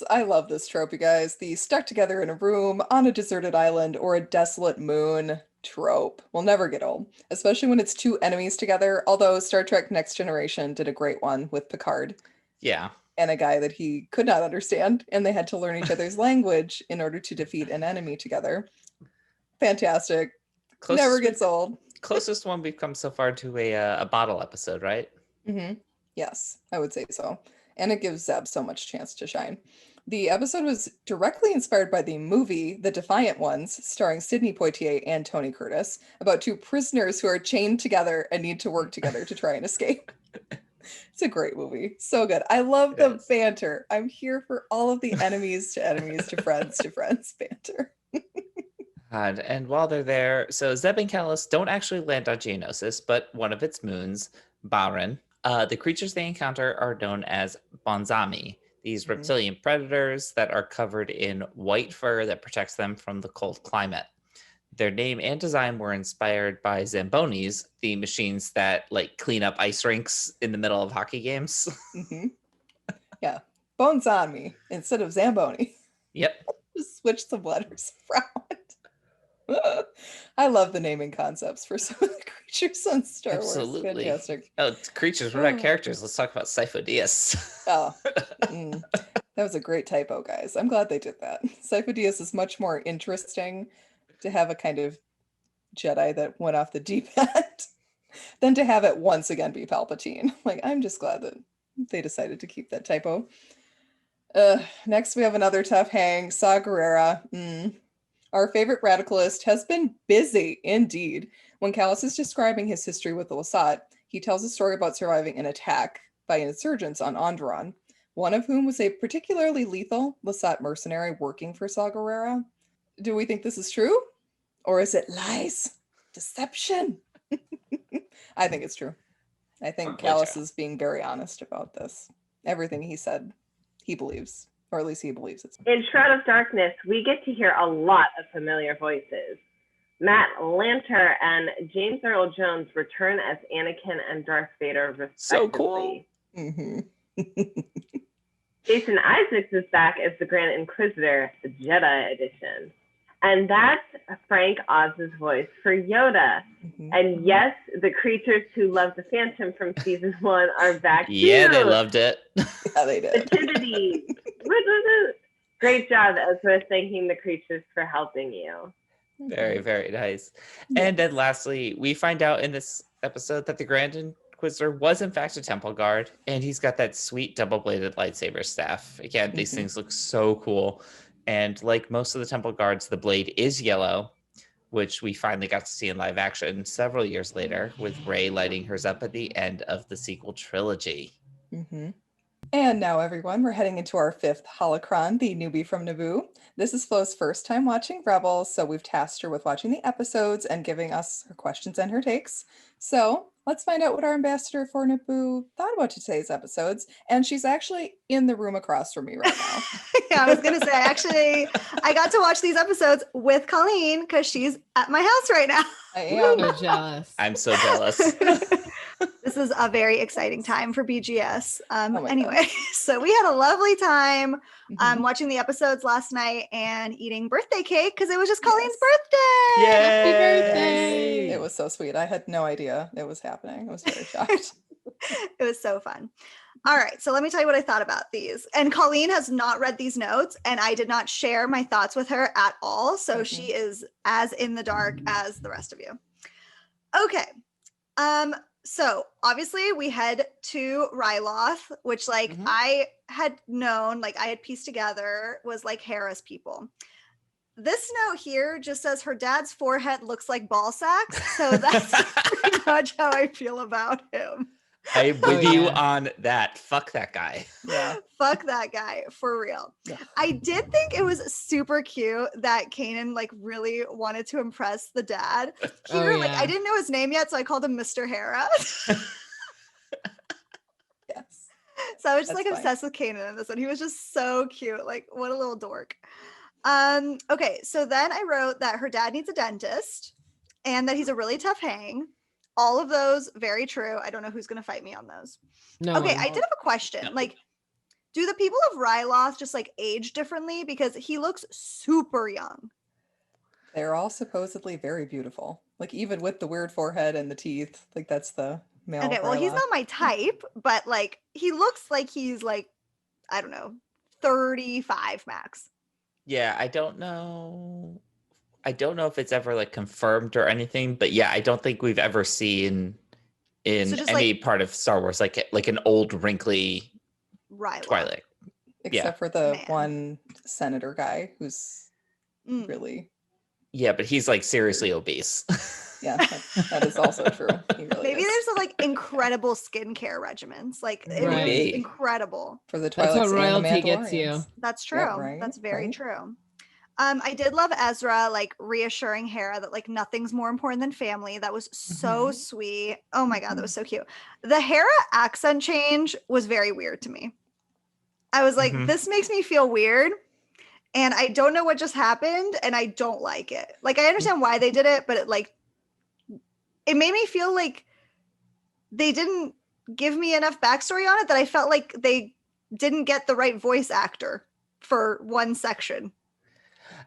I love this trope, you guys. The stuck together in a room on a deserted island or a desolate moon trope will never get old, especially when it's two enemies together. Although Star Trek Next Generation did a great one with Picard. Yeah. And a guy that he could not understand, and they had to learn each other's language in order to defeat an enemy together. Fantastic. Never gets old. Closest one we've come so far to a bottle episode, right? Yes, I would say so. And it gives Zeb so much chance to shine. The episode was directly inspired by the movie The Defiant Ones, starring Sidney Poitier and Tony Curtis, about two prisoners who are chained together and need to work together to try and escape. It's a great movie. So good. I love It the is. banter. I'm here for all of the enemies to friends banter. God, and while they're there, so Zeb and Callus don't actually land on Geonosis, but one of its moons, Baran. The creatures they encounter are known as Bonzami, these reptilian predators that are covered in white fur that protects them from the cold climate. Their name and design were inspired by Zambonis, the machines that like clean up ice rinks in the middle of hockey games. Yeah. Bones on me instead of Zamboni. Yep. Just switch some letters around. I love the naming concepts for some of the creatures on Star Absolutely. Wars. Fantastic. Oh, it's creatures. What about characters? Let's talk about Sifo-Dyas. Oh, that was a great typo, guys. I'm glad they did that. Sifo-Dyas is much more interesting to have a kind of Jedi that went off the deep end than to have it once again be Palpatine. Like, I'm just glad that they decided to keep that typo. Next, we have another tough hang, Saw Gerrera. Our favorite radicalist has been busy indeed. When Callus is describing his history with the Lasat, he tells a story about surviving an attack by insurgents on Onderon, one of whom was a particularly lethal Lasat mercenary working for Saw Gerrera. Do we think this is true? Or is it lies? Deception? I think it's true. I think Callus is being very honest about this. Everything he said, he believes. Or at least he believes it's. In Shroud of Darkness, we get to hear a lot of familiar voices. Matt Lanter and James Earl Jones return as Anakin and Darth Vader, respectively. So cool. Jason Isaacs is back as the Grand Inquisitor, the Jedi edition. And that's Frank Oz's voice for Yoda. And yes, the creatures who loved the Phantom from season 1 are back Yeah, too. they loved it. Yeah, they did. Activities. Great job, Ezra, thanking the creatures for helping you. Very, very nice. And then lastly, we find out in this episode that the Grand Inquisitor was in fact a temple guard, and he's got that sweet double-bladed lightsaber staff. Again, these things look so cool. And like most of the temple guards, the blade is yellow, which we finally got to see in live action several years later, with Rey lighting hers up at the end of the sequel trilogy. And now, everyone, we're heading into our 5th holocron, the newbie from Naboo. This is Flo's first time watching Rebels, so we've tasked her with watching the episodes and giving us her questions and her takes. So let's find out what our ambassador for Naboo thought about today's episodes. And she's actually in the room across from me right now. Yeah, I was going to say, actually, I got to watch these episodes with Colleen because she's at my house right now. I am. So jealous. I'm so jealous. This is a very exciting time for BGS. my Anyway, so we had a lovely time watching the episodes last night and eating birthday cake because it was just Colleen's birthday. Happy birthday. It was so sweet. I had no idea it was happening. I was very shocked. It was so fun. All right, so let me tell you what I thought about these. And Colleen has not read these notes, and I did not share my thoughts with her at all. So she is as in the dark as the rest of you. Okay. So obviously we head to Ryloth, which like I had known, like I had pieced together was like Hera's people. This note here just says her dad's forehead looks like ball sacks. So that's pretty much how I feel about him. I'm with you on that. Fuck that guy. Yeah. Fuck that guy, for real. Yeah. I did think it was super cute that Kanan like really wanted to impress the dad. Here, like I didn't know his name yet, so I called him Mr. Hera. Yes. So I was just That's like fine. obsessed with Kanan in this one. He was just so cute. Like, what a little dork. Okay, so then I wrote that her dad needs a dentist and that he's a really tough hang. All of those, very true. I don't know who's going to fight me on those. No. Okay, I did have a question. No. Like, do the people of Ryloth just like age differently? Because he looks super young. They're all supposedly very beautiful. Like even with the weird forehead and the teeth, like that's the male. Okay, well, he's Ryloth. not my type, but like he looks like he's like, I don't know, 35 max. Yeah, I don't know. I don't know if it's ever like confirmed or anything, but yeah, I don't think we've ever seen in So just, any part of Star Wars like an old wrinkly Ryloth. Twilight. Except for the Man. one senator guy who's really, Yeah, but he's like seriously obese. yeah, that is also true. He really Maybe is. there's like incredible skincare regimens. Like it was Right. incredible. For the That's Twi'leks what and the royalty gets you. Mandalorians. That's true. Yeah, right, That's very right. true. I did love Ezra like reassuring Hera that like nothing's more important than family. That was so sweet. Oh my god, that was so cute. The Hera accent change was very weird to me. I was like, this makes me feel weird. And I don't know what just happened, and I don't like it. Like, I understand why they did it, but it made me feel like they didn't give me enough backstory on it, that I felt like they didn't get the right voice actor for one section.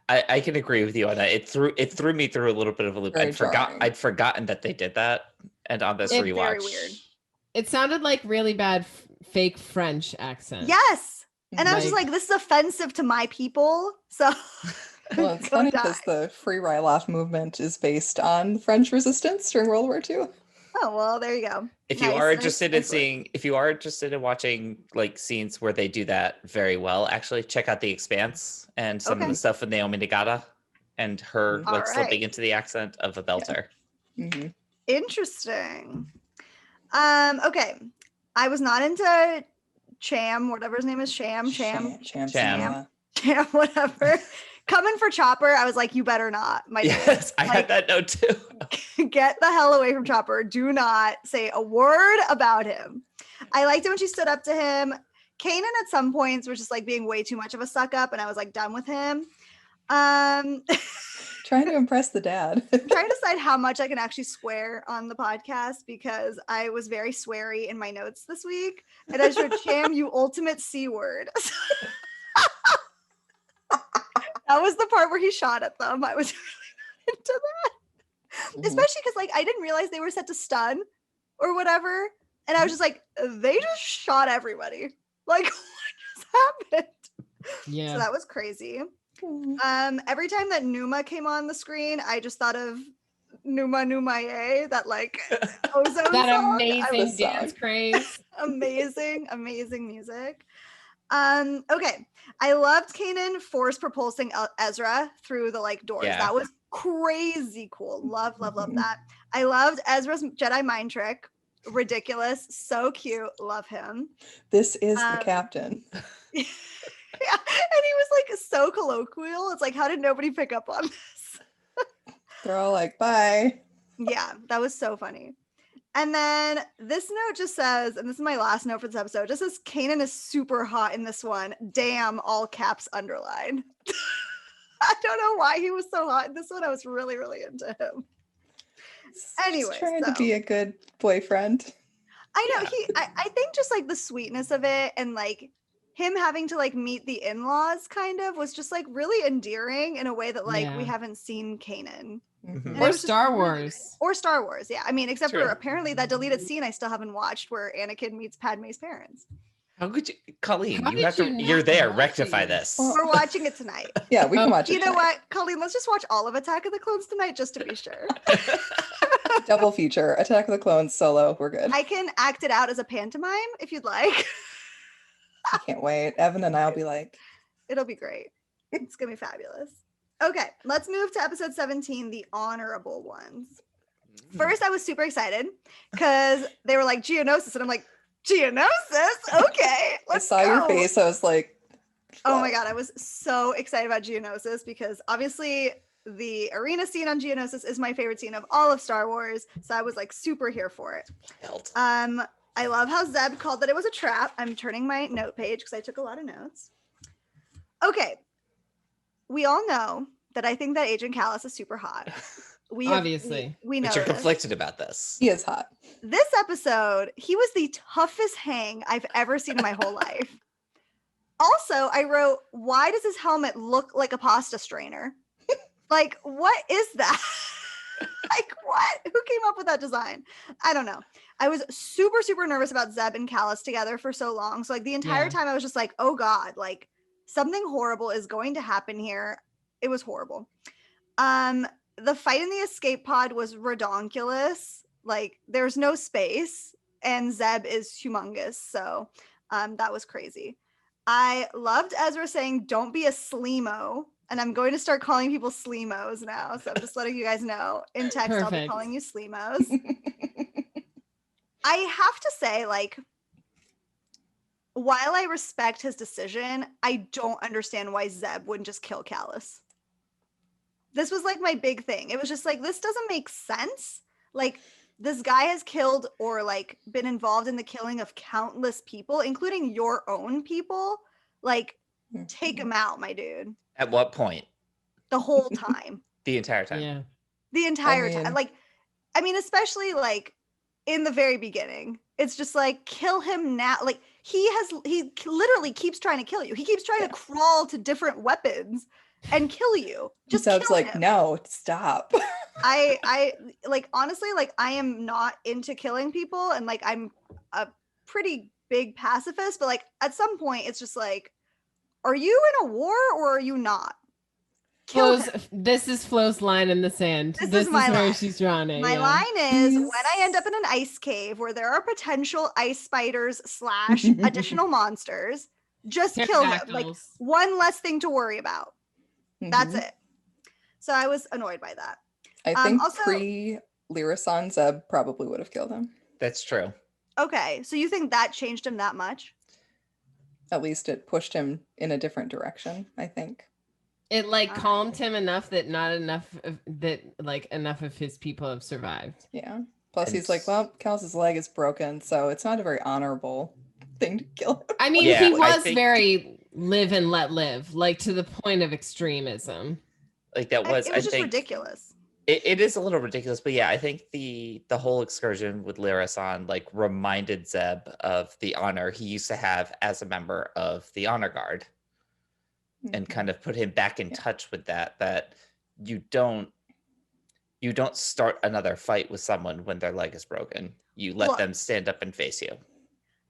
I can agree with you on that. It threw me through a little bit of a loop. Very jarring. I'd forgotten that they did that, and on this It's rewatch, very weird. It sounded like really bad fake French accent. Yes. And I was just Like- like, this is offensive to my people. So Well, it's go funny die. because the Free Ryloth movement is based on French resistance during World War II. Oh, well, there you go. if you Nice, are nice, interested nice in work. if you are interested in watching like scenes where they do that very well, actually check out The Expanse and some of Okay. the stuff with Naomi Nagata and her All like slipping right. into the accent of a belter. Hmm. Interesting. Okay. I was not into Cham, whatever his name is, Cham, Cham. Cham, whatever. Coming for Chopper, I was like, you better not, my dude. Yes, I Like- had that note too. Get the hell away from Chopper. Do not say a word about him. I liked it when she stood up to him. Kanan at some points was just like being way too much of a suck up, and I was like done with him. Trying to impress the dad. Trying to decide how much I can actually swear on the podcast, because I was very sweary in my notes this week. And I just wrote, Cham, you ultimate C word. That was the part where he shot at them. I was really not into that. Mhm. Especially because like I didn't realize they were set to stun or whatever. And I was just like, they just shot everybody. Like, what just happened? Yeah. So that was crazy. Mhm. Every time that Numa came on the screen, I just thought of Numa that like ozone That song. amazing was dance craze. amazing music. Okay, I loved Kanan force propulsing Ezra through the like doors. Yeah. That was crazy cool. Love Mhm. that. I loved Ezra's Jedi mind trick. Ridiculous, so cute. Love him. This is the Um, captain. Yeah, and he was like so colloquial. It's like, how did nobody pick up on this? They're all like, bye. Yeah, that was so funny. And then this note just says, and this is my last note for this episode, just says Kanan is super hot in this one. Damn, all caps underlined. I don't know why he was so hot in this one. I was really, really into him. Just Anyway, trying to so- be a good boyfriend. I know Yeah. I think just like the sweetness of it and like him having to like meet the in-laws kind of was just like really endearing in a way that like we Yeah. haven't seen Kanan. Mhm. And it Or was just Star really Wars. great. Or Star Wars, yeah. I mean, except True. for apparently that deleted scene I still haven't watched where Anakin meets Padme's parents. How could you, Colleen? How You did have to. you not You're there. watch Rectify it? this. Well, We're watching it tonight. Yeah, we can Oh, watch it. You know tonight. what, Colleen? Let's just watch all of Attack of the Clones tonight just to be sure. Double feature. Attack of the Clones solo. We're good. I can act it out as a pantomime if you'd like. I can't wait. Evan and I'll be like, It'll be great. It's gonna be fabulous. Okay, let's move to episode 17, the honorable ones. First, I was super excited because they were like Geonosis, and I'm like, Geonosis? Okay, I let's saw your go." face. I was like, Oh my "Fuck." god, I was so excited about Geonosis because obviously the arena scene on Geonosis is my favorite scene of all of Star Wars. So I was like super here for it. Held. I love how Zeb called that it was a trap. I'm turning my note page because I took a lot of notes. Okay. We all know that I think that Agent Callus is super hot. Obviously. We know But you're this. conflicted about this. He is hot. This episode, he was the toughest hang I've ever seen in my whole life. Also, I wrote, why does his helmet look like a pasta strainer? Like, what is that? Like, what? Who came up with that design? I don't know. I was super, super nervous about Zeb and Callus together for so long. So, like, the entire Yeah. time I was just like, oh God, like, something horrible is going to happen here. It was horrible. The fight in the escape pod was redonkulous. Like, there's no space, and Zeb is humongous. So, that was crazy. I loved Ezra saying, don't be a sleemo. And I'm going to start calling people sleemos now. So I'm just letting you guys know. In text, I'll be Perfect. calling you sleemos. I have to say, like, while I respect his decision, I don't understand why Zeb wouldn't just kill Callus. This was like my big thing. It was just like, this doesn't make sense. Like, this guy has killed or like been involved in the killing of countless people, including your own people. Like, take him out, my dude. At what point? The whole time. The entire time. Yeah. The entire time. Like, I mean, especially like in the very beginning. It's just like, kill him now. Like, he literally keeps trying to kill you. He keeps trying to crawl to different weapons and kill you. Just Zeb's kill like, him. no, stop. I like, honestly, like, I am not into killing people, and like, I'm a pretty big pacifist, but like at some point it's just like, are you in a war or are you not? This is Flo's line in the sand. This is my where line. she's drawn it. My line is, when I end up in an ice cave where there are potential ice spiders / additional monsters, just kill him. Like, one less thing to worry about. That's it. So I was annoyed by that. I think also, pre-Lyrasan, Zeb probably would have killed him. That's true. Okay, so you think that changed him that much? At least it pushed him in a different direction, I think. It like calmed him enough that enough of his people have survived. Yeah. Plus he's like, well, Callus's leg is broken, so it's not a very honorable thing to kill him. I mean, he was very live and let live, like to the point of extremism. Like that was, it was just ridiculous. It is a little ridiculous, but yeah, I think the whole excursion with Lyrasan like reminded Zeb of the honor he used to have as a member of the honor guard. And kind of put him back in touch with that you don't start another fight with someone when their leg is broken. You let them stand up and face you.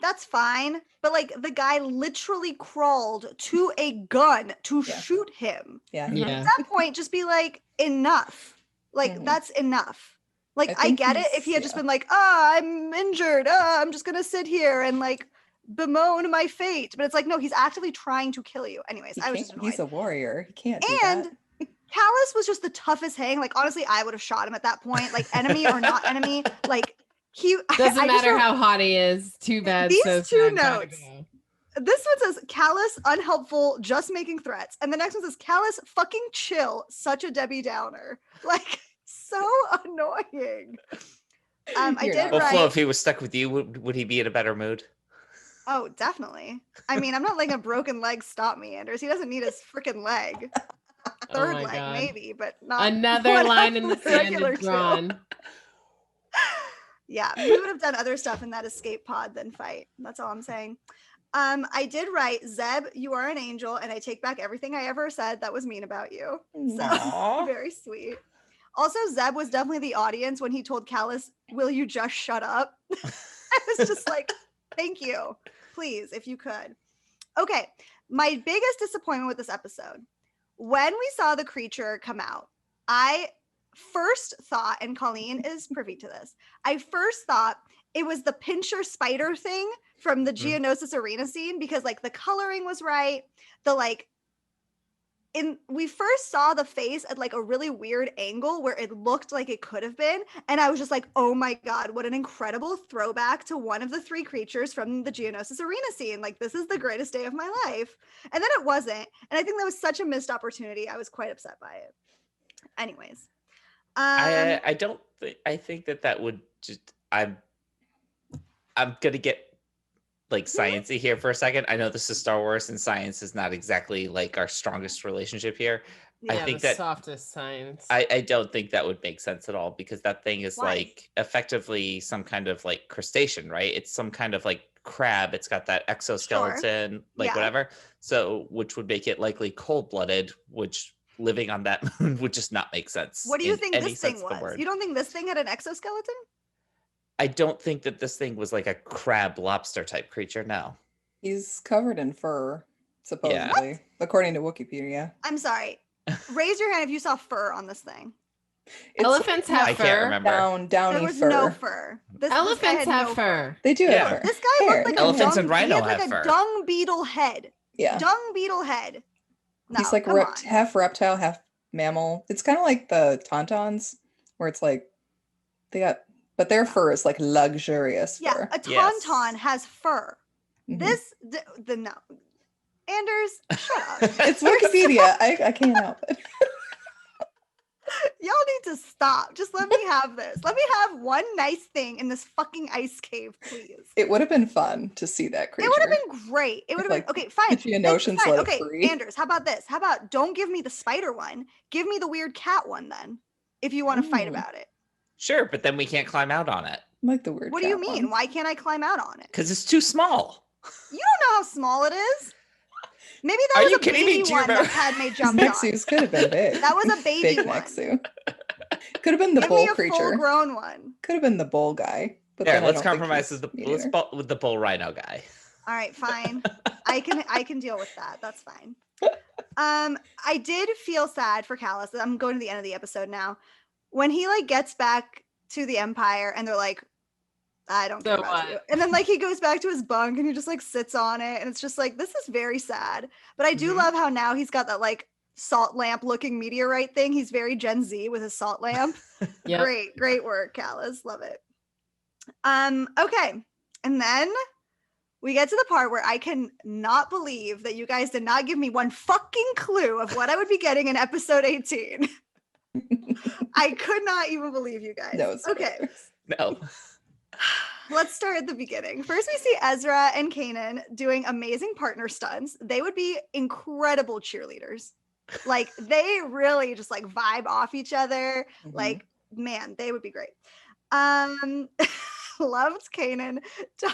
That's fine. But like, the guy literally crawled to a gun to shoot him. Yeah. At that point, just be like, enough. Like, that's enough. Like, I get it if he had just been like, I'm injured. I'm just going to sit here and like bemoan my fate. But it's like, no, he's actively trying to kill you. Anyways, I was just annoyed. He's a warrior. He can't do and that. Callus was just the toughest hang. Like, honestly, I would have shot him at that point. Like, enemy or not enemy. Like, he doesn't matter how hot he is. Too bad. These two notes. This one says Callus unhelpful, just making threats, and the next one says Callus fucking chill, such a Debbie Downer. Like, so annoying. I did write. Flo, if he was stuck with you, would he be in a better mood? Oh, definitely. I mean, I'm not letting a broken leg stop me, Anders. He doesn't need his freaking leg. Third leg, God. Maybe, but not. Another line in the sand is drawn. Yeah, we would have done other stuff in that escape pod than fight. That's all I'm saying. I did write, Zeb, you are an angel, and I take back everything I ever said that was mean about you. So very sweet. Also, Zeb was definitely the audience when he told Callus, will you just shut up? I was just like, thank you. Please, if you could. Okay, my biggest disappointment with this episode. When we saw the creature come out, I first thought, and Colleen is privy to this, I first thought it was the pincher spider thing from the Geonosis arena scene, because like the coloring was right. The like, we first saw the face at like a really weird angle where it looked like it could have been. And I was just like, oh my God, what an incredible throwback to one of the three creatures from the Geonosis arena scene. Like, this is the greatest day of my life. And then it wasn't. And I think that was such a missed opportunity. I was quite upset by it. Anyways. I think that would just, I'm going to get like sciencey here for a second. I know this is Star Wars and science is not exactly like our strongest relationship here. Yeah, I think the that softest science. I don't think that would make sense at all, because that thing is like effectively some kind of like crustacean, right? It's some kind of like crab. It's got that exoskeleton, whatever. So, which would make it likely cold-blooded, which living on that moon would just not make sense. What do you think this thing was? You don't think this thing had an exoskeleton? I don't think that this thing was like a crab lobster type creature. No. He's covered in fur, supposedly, according to Wikipedia. I'm sorry. Raise your hand if you saw fur on this thing. Elephants have fur. I can't remember. Downy there was fur. no fur. Elephants have fur. They do have fur. This guy looked like elephants a and rhino have fur. Dung beetle head. Yeah. Dung beetle head. No, he's like half reptile, half mammal. It's kind of like the Tauntauns, where it's like they got But their fur is like luxurious fur. Yeah, a Yes. tauntaun has fur. Mhm. No. Anders, shut up. It's Wikipedia. I can't help it. Y'all need to stop. Just let me have this. Let me have one nice thing in this fucking ice cave, please. It would have been fun to see that creature. It would have been great. It would have Like, been okay. Fine. Fijian Then Oceans fine. let it Okay, free. Anders, how about this? How about don't give me the spider one? Give me the weird cat one then, if you want to fight Ooh. about it. Sure, but then we can't climb out on it I like the weird What do you cat mean? one. Why can't I climb out on it? because it's too small. You don't know how small it is. Maybe that Are was you a kidding me? baby Do you one that remember- Padme jumped on. Nexus could have been big. That was a baby Fake one. Nexu. Could have been the Give bull me a creature. full-grown one. Could have been the bull guy. But There, then I let's don't think compromise he's with the bull rhino guy. All right, fine. I can deal with that. That's fine. I did feel sad for Callus. I'm going to the end of the episode now. When he like gets back to the Empire and they're like, I don't care So about what? you. And then like he goes back to his bunk and he just like sits on it. And it's just like, this is very sad. But I do Mhm. love how now he's got that like salt lamp looking meteorite thing. He's very Gen Z with his salt lamp. Yep. Great work, Callus. Love it. Okay. And then we get to the part where I can not believe that you guys did not give me one fucking clue of what I would be getting in episode 18. I could not even believe you guys. No, it's okay. No. Let's start at the beginning. First, we see Ezra and Kanan doing amazing partner stunts. They would be incredible cheerleaders. Like, they really just like vibe off each other. Mhm. Like, man, they would be great. Loved Kanan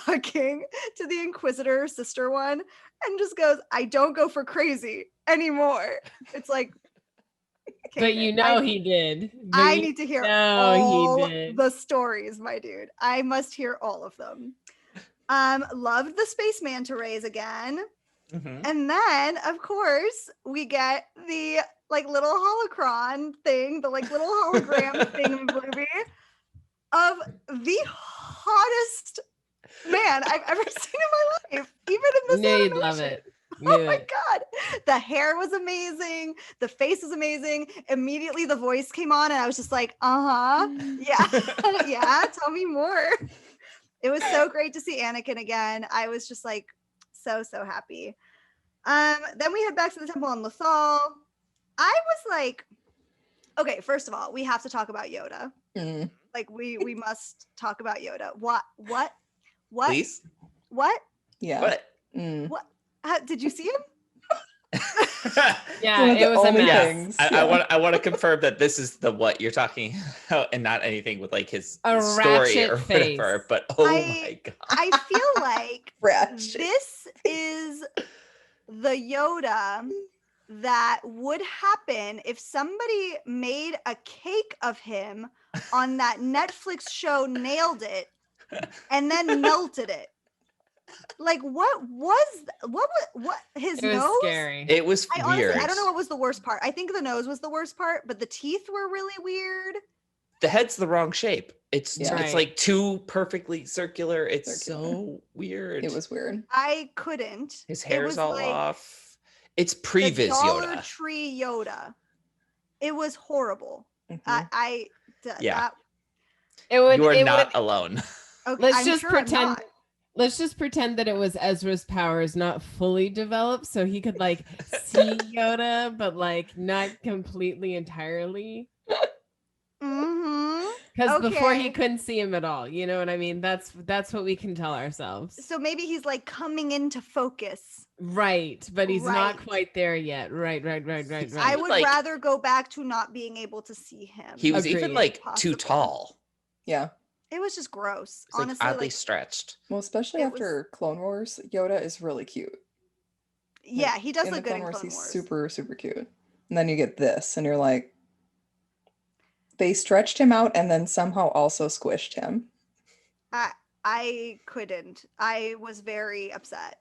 talking to the Inquisitor sister one and just goes, I don't go for crazy anymore. It's like, But you Kanan, know he did. But I you need to hear know he all did. the stories, my dude. I must hear all of them. Loved the space manta rays again. Mhm. And then, of course, we get the like little holocron thing, the like little hologram thing in Bluebee of the hottest man I've ever seen in my life, even in this Knew you'd animation. love it. Oh Knew my it. god. The hair was amazing. The face was amazing. Immediately the voice came on and I was just like, uh-huh. Yeah. Yeah, tell me more. It was so great to see Anakin again. I was just like so happy. Then we head back to the temple on Lothal. I was like, okay, first of all, we have to talk about Yoda. Mm. Like we must talk about Yoda. What? Please. What? Yeah. What? Mm. Did you see him? Yeah, One of it the was a only mess. things. I Yeah. want to confirm that this is the what you're talking about and not anything with like his A story ratchet or whatever. face. But oh my god. I feel like Ratchet. this is the Yoda that would happen if somebody made a cake of him on that Netflix show Nailed It and then melted it. Like what his It was nose? scary. It was I honestly, weird. I don't know what was the worst part. I think the nose was the worst part, but the teeth were really weird. The head's the wrong shape. It's Yeah. it's like too perfectly circular. It's Circular. so weird. It was weird. I couldn't. His It hair's was all like off. It's the previs Dollar Yoda. Tree Yoda. It was horrible. Mhm. Yeah. It would. You are it not would, alone. Okay, let's I'm just sure I'm pretend. not. Let's just pretend that it was Ezra's powers not fully developed, so he could like see Yoda, but like not completely entirely. Mm-hmm. Because before he Okay. couldn't see him at all. You know what I mean? That's what we can tell ourselves. So maybe he's like coming into focus. Right, but he's not Right. quite there yet. Right. I Right. would Like- rather go back to not being able to see him. He was even Agreed. like too Possible. tall. Yeah. It was just gross. It's like Honestly, oddly like, stretched. Well, especially It was- after Clone Wars, Yoda is really cute. yeah, he does In look the good in Clone Wars, Clone he's Wars. super cute. And then you get this, and you're like, they stretched him out and then somehow also squished him. I couldn't. I was very upset.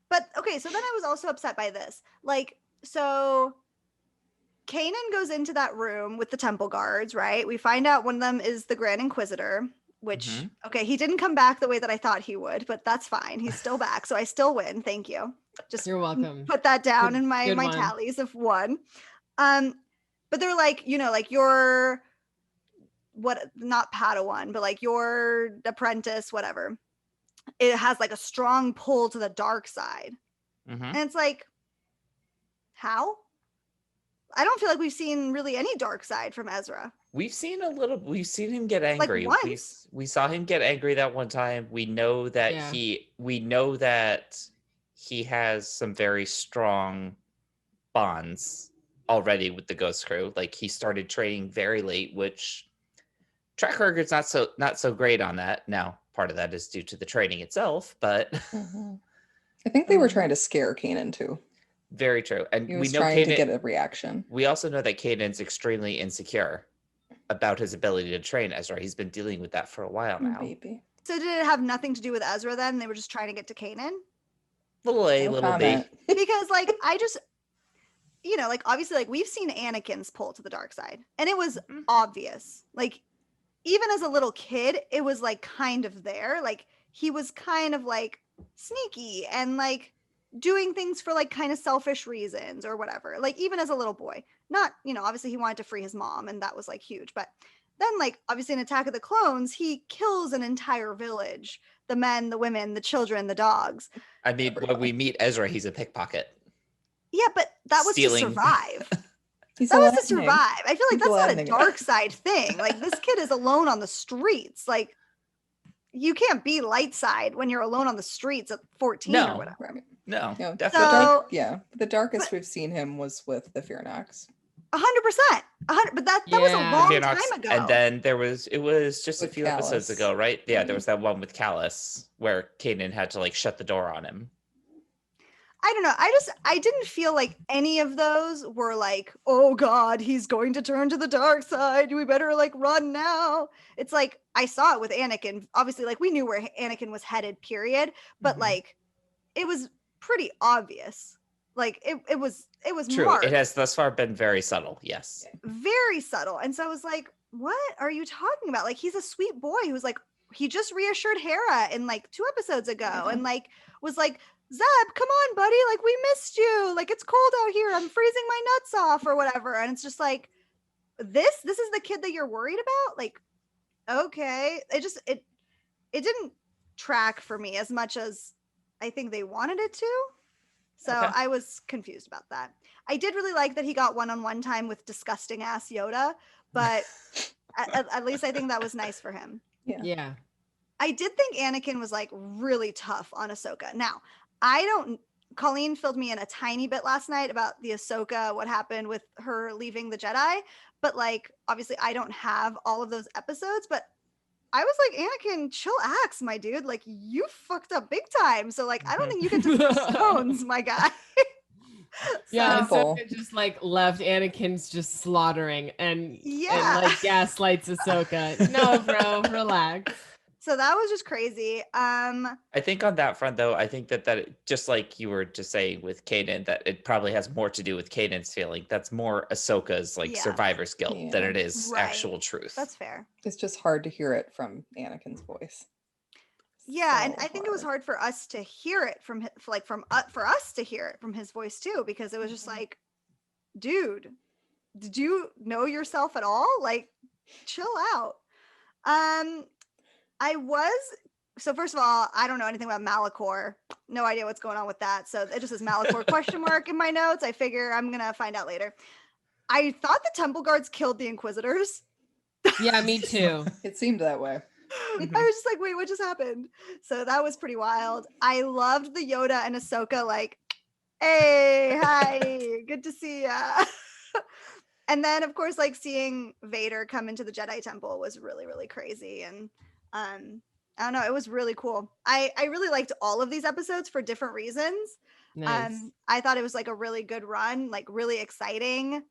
But okay, so then I was also upset by this. Like, so Kanan goes into that room with the temple guards, right? We find out one of them is the Grand Inquisitor, which, Mhm. okay, he didn't come back the way that I thought he would, but that's fine. He's still back. So I still win. Thank you. Just You're welcome. put that down Good- in my good one. tallies of one. But they're like, you know, like you're not Padawan, but like your apprentice, whatever, it has like a strong pull to the dark side. And it's like, how? I don't feel like we've seen really any dark side from Ezra. We've seen him get angry. Like once. We saw him get angry that one time. We know that he has some very strong bonds already with the Ghost Crew. Like he started training very late, which track record's not so great on that. Now, part of that is due to the training itself, but I think they were trying to scare Kanan too. Very true. And he was we know trying to get a reaction. We also know that Kanan's extremely insecure about his ability to train Ezra. He's been dealing with that for a while now. Maybe. So did it have nothing to do with Ezra then? They were just trying to get to Kanan? Little A, little B. Because like I just, like obviously like we've seen Anakin's pull to the dark side and it was obvious. Like even as a little kid, it was like kind of there. Like he was kind of like sneaky and like doing things for like kind of selfish reasons or whatever. Like even as a little boy, not, obviously he wanted to free his mom and that was like huge. But then like obviously in Attack of the Clones, he kills an entire village. The men, the women, the children, the dogs. I mean, when we meet Ezra, he's a pickpocket. Yeah, but that was Stealing. to survive. That was to survive. I feel like that's not a dark side thing. Like this kid is alone on the streets. Like you can't be light side when you're alone on the streets at 14 or whatever. Right. No, No, definitely. The darkest we've seen him was with the Fearnox. 100%. But that was a long time ago. And then it was just With a few Callus. episodes ago, right? Yeah, there was that one with Callus where Kanan had to like shut the door on him. I don't know. I didn't feel like any of those were like, oh God, he's going to turn to the dark side. We better like run now. It's like, I saw it with Anakin. Obviously, like we knew where Anakin was headed, period. But like, it was pretty obvious. Like it was True. marked. It has thus far been very subtle. Yes. Very subtle. And so I was like, what are you talking about? Like, he's a sweet boy who's like, he just reassured Hera in like 2 episodes ago and like was like, Zeb, come on, buddy. Like, we missed you. Like, it's cold out here. I'm freezing my nuts off or whatever. And it's just like, this is the kid that you're worried about? Like, okay. It didn't track for me as much as I think they wanted it to. So I was confused about that. I did really like that he got one-on-one time with disgusting ass Yoda, but at least I think that was nice for him. Yeah. I did think Anakin was like really tough on Ahsoka. Now, Colleen filled me in a tiny bit last night about the Ahsoka, what happened with her leaving the Jedi, but like, obviously I don't have all of those episodes, but I was like, Anakin, chill axe, my dude. Like, you fucked up big time. So like, I don't think you get to throw stones, my guy. Yeah, Simple. Ahsoka just like left Anakin's just slaughtering and like gaslights Ahsoka. No, bro, relax. So that was just crazy. I think on that front, though, I think that it, just like you were just saying with Kanan, that it probably has more to do with Kanan's feeling. That's more Ahsoka's like survivor's guilt than it is actual truth. That's fair. It's just hard to hear it from Anakin's voice. Yeah, and I think it was hard for us to hear it from for us to hear it from his voice too, because it was just like, dude, did you know yourself at all? Like, chill out. So first of all, I don't know anything about Malachor. No idea what's going on with that. So it just says Malachor question mark in my notes. I figure I'm gonna find out later. I thought the temple guards killed the Inquisitors. Yeah, me too. It seemed that way. I was just like, wait, what just happened? So that was pretty wild. I loved the Yoda and Ahsoka like, hey, hi, good to see ya. And then of course, like seeing Vader come into the Jedi Temple was really, really crazy. And I don't know, it was really cool. I really liked all of these episodes for different reasons. Nice. I thought it was like a really good run, like really exciting.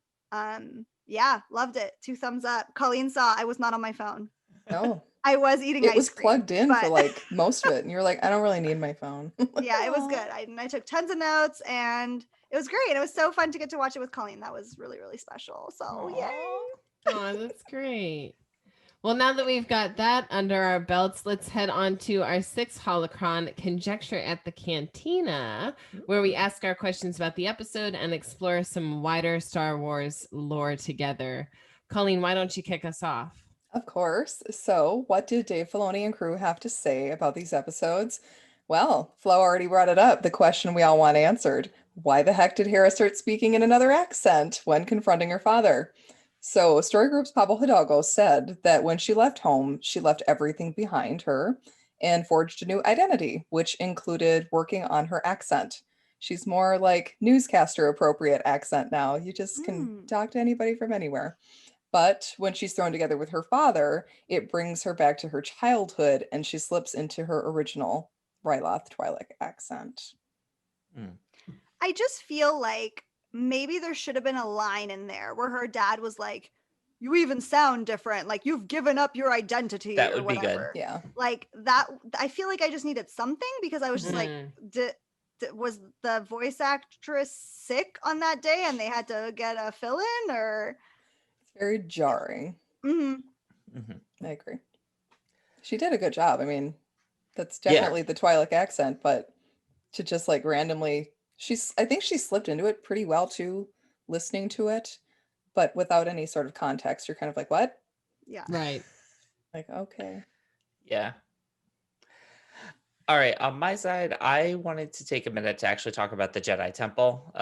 Yeah, loved it. 2 thumbs up. Colleen saw I was not on my phone. No. I was eating It ice was cream, plugged in but for like most of it. And you're like, I don't really need my phone. yeah, it was good. I took tons of notes and it was great. It was so fun to get to watch it with Colleen. That was really, really special. So yay. Oh, that's great. Well, now that we've got that under our belts, let's head on to our 6th holocron, Conjecture at the Cantina, where we ask our questions about the episode and explore some wider Star Wars lore together. Colleen, why don't you kick us off? Of course. So, what did Dave Filoni and crew have to say about these episodes? Well, Flo already brought it up, the question we all want answered. Why the heck did Hera start speaking in another accent when confronting her father? So, Story Group's Pablo Hidalgo said that when she left home, she left everything behind her and forged a new identity, which included working on her accent. She's more like newscaster appropriate accent now. You just can talk to anybody from anywhere. But when she's thrown together with her father, it brings her back to her childhood and she slips into her original Ryloth Twi'lek accent. I just feel like maybe there should have been a line in there where her dad was like, you even sound different, like you've given up your identity. That or would be good. whatever. Yeah. Like that, I feel like I just needed something because I was just like, was the voice actress sick on that day and they had to get a fill-in or? It's very jarring. Mm-hmm. I agree. She did a good job. I mean, that's definitely the Twi'lek accent, but to just like randomly, I think she slipped into it pretty well too, listening to it, but without any sort of context. You're kind of like, what? Yeah. Right. Like, okay. Yeah. All right. On my side, I wanted to take a minute to actually talk about the Jedi Temple.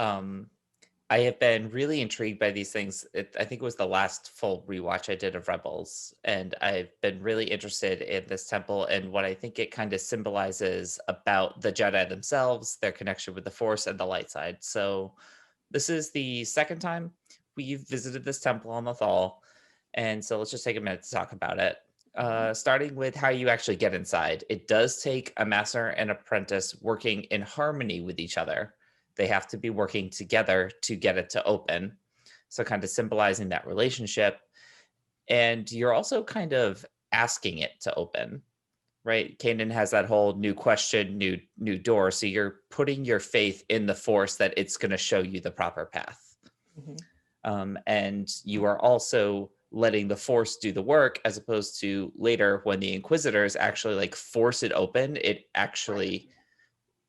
I have been really intrigued by these things. I think it was the last full rewatch I did of Rebels, and I've been really interested in this temple and what I think it kind of symbolizes about the Jedi themselves, their connection with the Force and the light side. So this is the second time we've visited this temple on the Thal, and so let's just take a minute to talk about it. Starting with how you actually get inside. It does take a master and apprentice working in harmony with each other. They have to be working together to get it to open. So kind of symbolizing that relationship. And you're also kind of asking it to open, right? Kanan has that whole new question, new door. So you're putting your faith in the Force that it's going to show you the proper path. And you are also letting the Force do the work, as opposed to later when the Inquisitors actually like force it open, it actually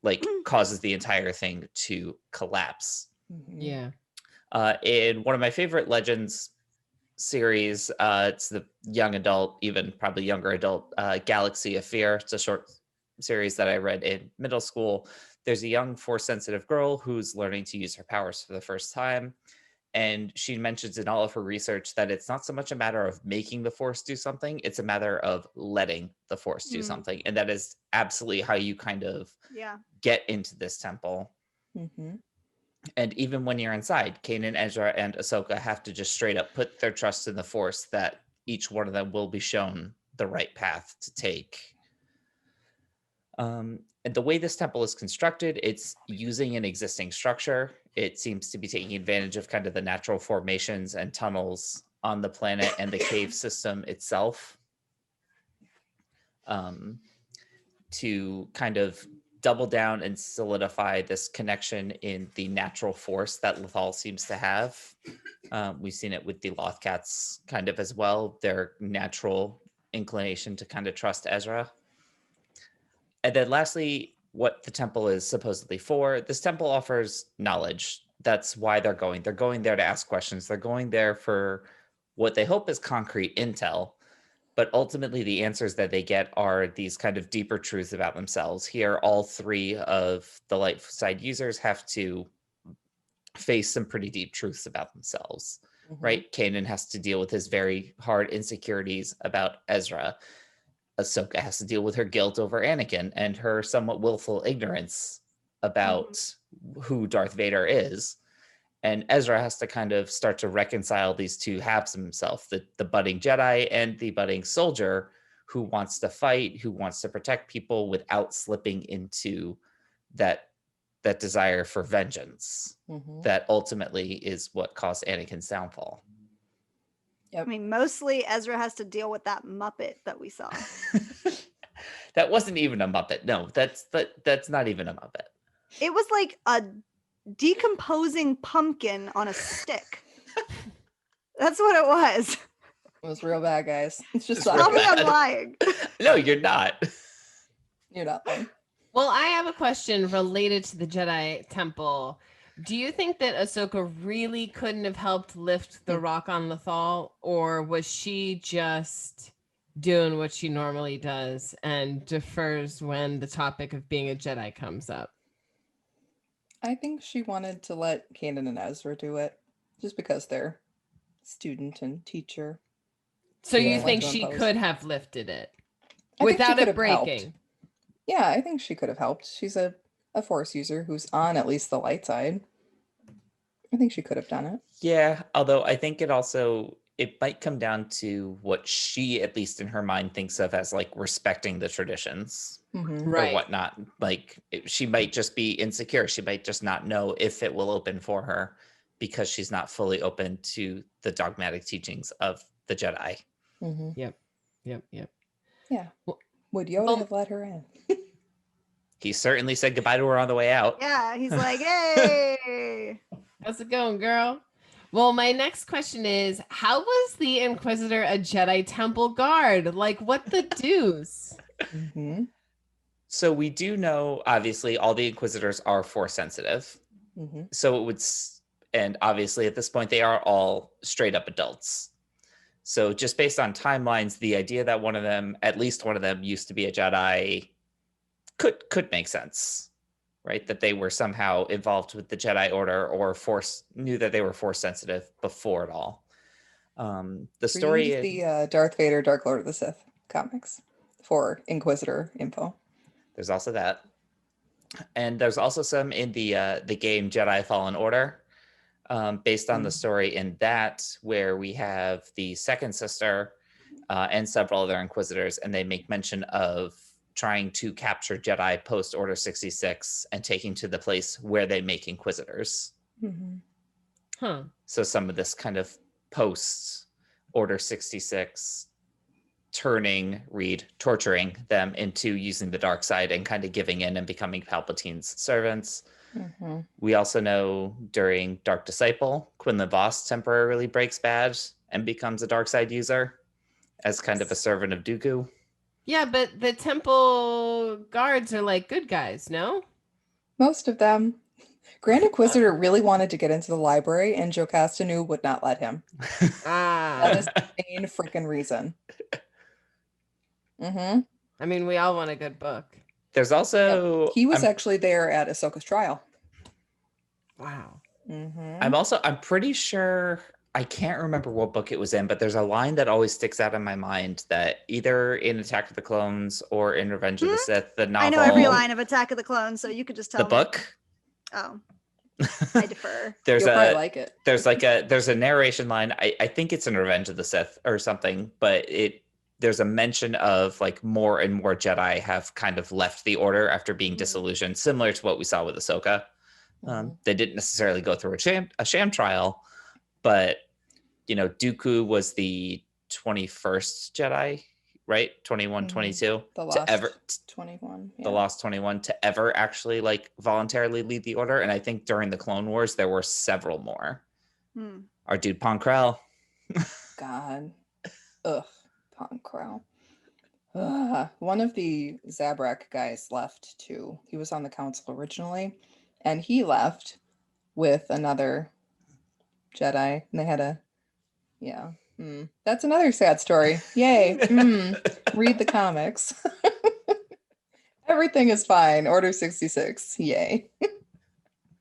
like causes the entire thing to collapse. Yeah. In one of my favorite Legends series, it's the young adult, even probably younger adult, Galaxy of Fear. It's a short series that I read in middle school. There's a young Force sensitive girl who's learning to use her powers for the first time. And she mentions in all of her research that it's not so much a matter of making the Force do something, it's a matter of letting the Force do something. And that is absolutely how you kind of get into this temple. And even when you're inside, Kanan, Ezra, and Ahsoka have to just straight up put their trust in the Force that each one of them will be shown the right path to take. And the way this temple is constructed, it's using an existing structure. It seems to be taking advantage of kind of the natural formations and tunnels on the planet and the cave system itself, to kind of double down and solidify this connection in the natural Force that Lothal seems to have. We've seen it with the Lothcats kind of as well, their natural inclination to kind of trust Ezra. And then lastly, what the temple is supposedly for. This temple offers knowledge. That's why they're going. They're going there to ask questions. They're going there for what they hope is concrete intel. But ultimately, the answers that they get are these kind of deeper truths about themselves. Here, all three of the light side users have to face some pretty deep truths about themselves, right? Kanan has to deal with his very hard insecurities about Ezra. Ahsoka has to deal with her guilt over Anakin and her somewhat willful ignorance about who Darth Vader is. And Ezra has to kind of start to reconcile these two halves of himself, the budding Jedi and the budding soldier who wants to fight, who wants to protect people without slipping into that desire for vengeance that ultimately is what caused Anakin's downfall. I mean, mostly Ezra has to deal with that Muppet that we saw. That wasn't even a Muppet. No, that's not even a Muppet. It was like a decomposing pumpkin on a stick. That's what it was. It was real bad, guys. It's just Tell me I'm lying. No, you're not. You're not lying. Well, I have a question related to the Jedi Temple. Do you think that Ahsoka really couldn't have helped lift the rock on Lothal, or was she just doing what she normally does and defers when the topic of being a Jedi comes up? I think she wanted to let Kanan and Ezra do it, just because they're student and teacher. So She you didn't want think to she impose. could have lifted it I think she without could it have helped. breaking? Yeah, I think she could have helped. She's a Force user who's on at least the light side. I think she could have done it. Yeah, although I think it might come down to what she, at least in her mind, thinks of as like respecting the traditions Mm-hmm. or Right. whatnot. Like she might just be insecure. She might just not know if it will open for her because she's not fully open to the dogmatic teachings of the Jedi. Mm-hmm. Yep. Yeah. Well- Would Yoda well- have let her in? He certainly said goodbye to her on the way out. Yeah, he's like, hey. How's it going, girl? Well, my next question is, how was the Inquisitor a Jedi Temple guard? Like, what the deuce? Mm-hmm. So we do know, obviously, all the Inquisitors are Force sensitive. Mm-hmm. So it would, and obviously at this point, they are all straight up adults. So just based on timelines, the idea that one of them, at least one of them, used to be a Jedi could make sense, right? That they were somehow involved with the Jedi Order or knew that they were Force sensitive before it all. The story Read the Darth Vader, Dark Lord of the Sith comics for Inquisitor info. There's also that, and there's also some in the game Jedi Fallen Order, based on the story in that, where we have the second sister and several other Inquisitors, and they make mention of trying to capture Jedi post Order 66 and taking to the place where they make Inquisitors. Mm-hmm. Huh. So some of this kind of post Order 66 torturing them into using the dark side and kind of giving in and becoming Palpatine's servants. Mm-hmm. We also know during Dark Disciple, Quinlan Vos temporarily breaks bad and becomes a dark side user as kind of a servant of Dooku. Yeah, but the temple guards are like good guys, no? Most of them. Grand Inquisitor really wanted to get into the library, and Jocasta would not let him. That Ah, is the main freaking reason. Mm-hmm. I mean, we all want a good book. There's also He was actually there at Ahsoka's trial. Wow. Mm-hmm. I'm pretty sure, I can't remember what book it was in, but there's a line that always sticks out in my mind that either in Attack of the Clones or in Revenge of the Sith, the novel, I know every line of Attack of the Clones, so you could just tell the me. book. Oh, I defer. There's You'll probably like it. there's a narration line. I think it's in Revenge of the Sith or something, but there's a mention of like more and more Jedi have kind of left the Order after being disillusioned, similar to what we saw with Ahsoka. They didn't necessarily go through a sham trial, but Dooku was the 21st Jedi, right? 21, 22 The to Lost ever 21. the Lost 21 to ever actually like voluntarily lead the Order. And I think during the Clone Wars there were several more. Our dude Ponkrell. God. Ugh. Ponkrell. Ugh. One of the Zabrak guys left too. He was on the council originally, and he left with another Jedi, and they had that's another sad story. Yay. Read the comics. Everything is fine. Order 66. Yay.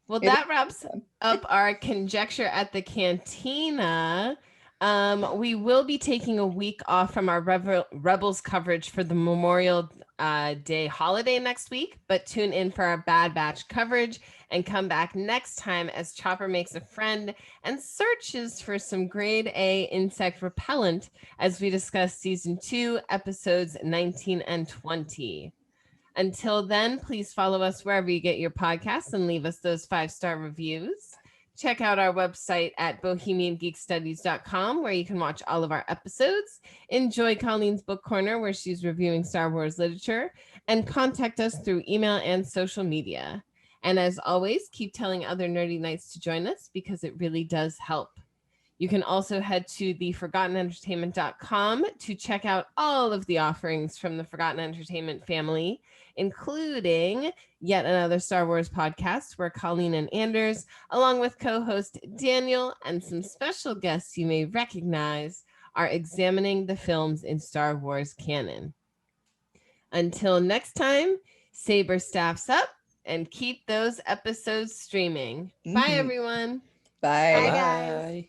Well, that wraps up our conjecture at the cantina. We will be taking a week off from our Rebels coverage for the Memorial Day holiday next week, but tune in for our Bad Batch coverage and come back next time as Chopper makes a friend and searches for some grade A insect repellent as we discuss season 2, episodes 19 and 20. Until then, please follow us wherever you get your podcasts and leave us those 5-star reviews. Check out our website at bohemiangeekstudies.com, where you can watch all of our episodes. Enjoy Colleen's Book Corner, where she's reviewing Star Wars literature, and contact us through email and social media. And as always, keep telling other nerdy knights to join us because it really does help. You can also head to theforgottenentertainment.com to check out all of the offerings from the Forgotten Entertainment family, including yet another Star Wars podcast where Colleen and Anders, along with co-host Daniel and some special guests you may recognize, are examining the films in Star Wars canon. Until next time, Saber staffs up and keep those episodes streaming. Bye, everyone. Bye. Bye, guys. Bye.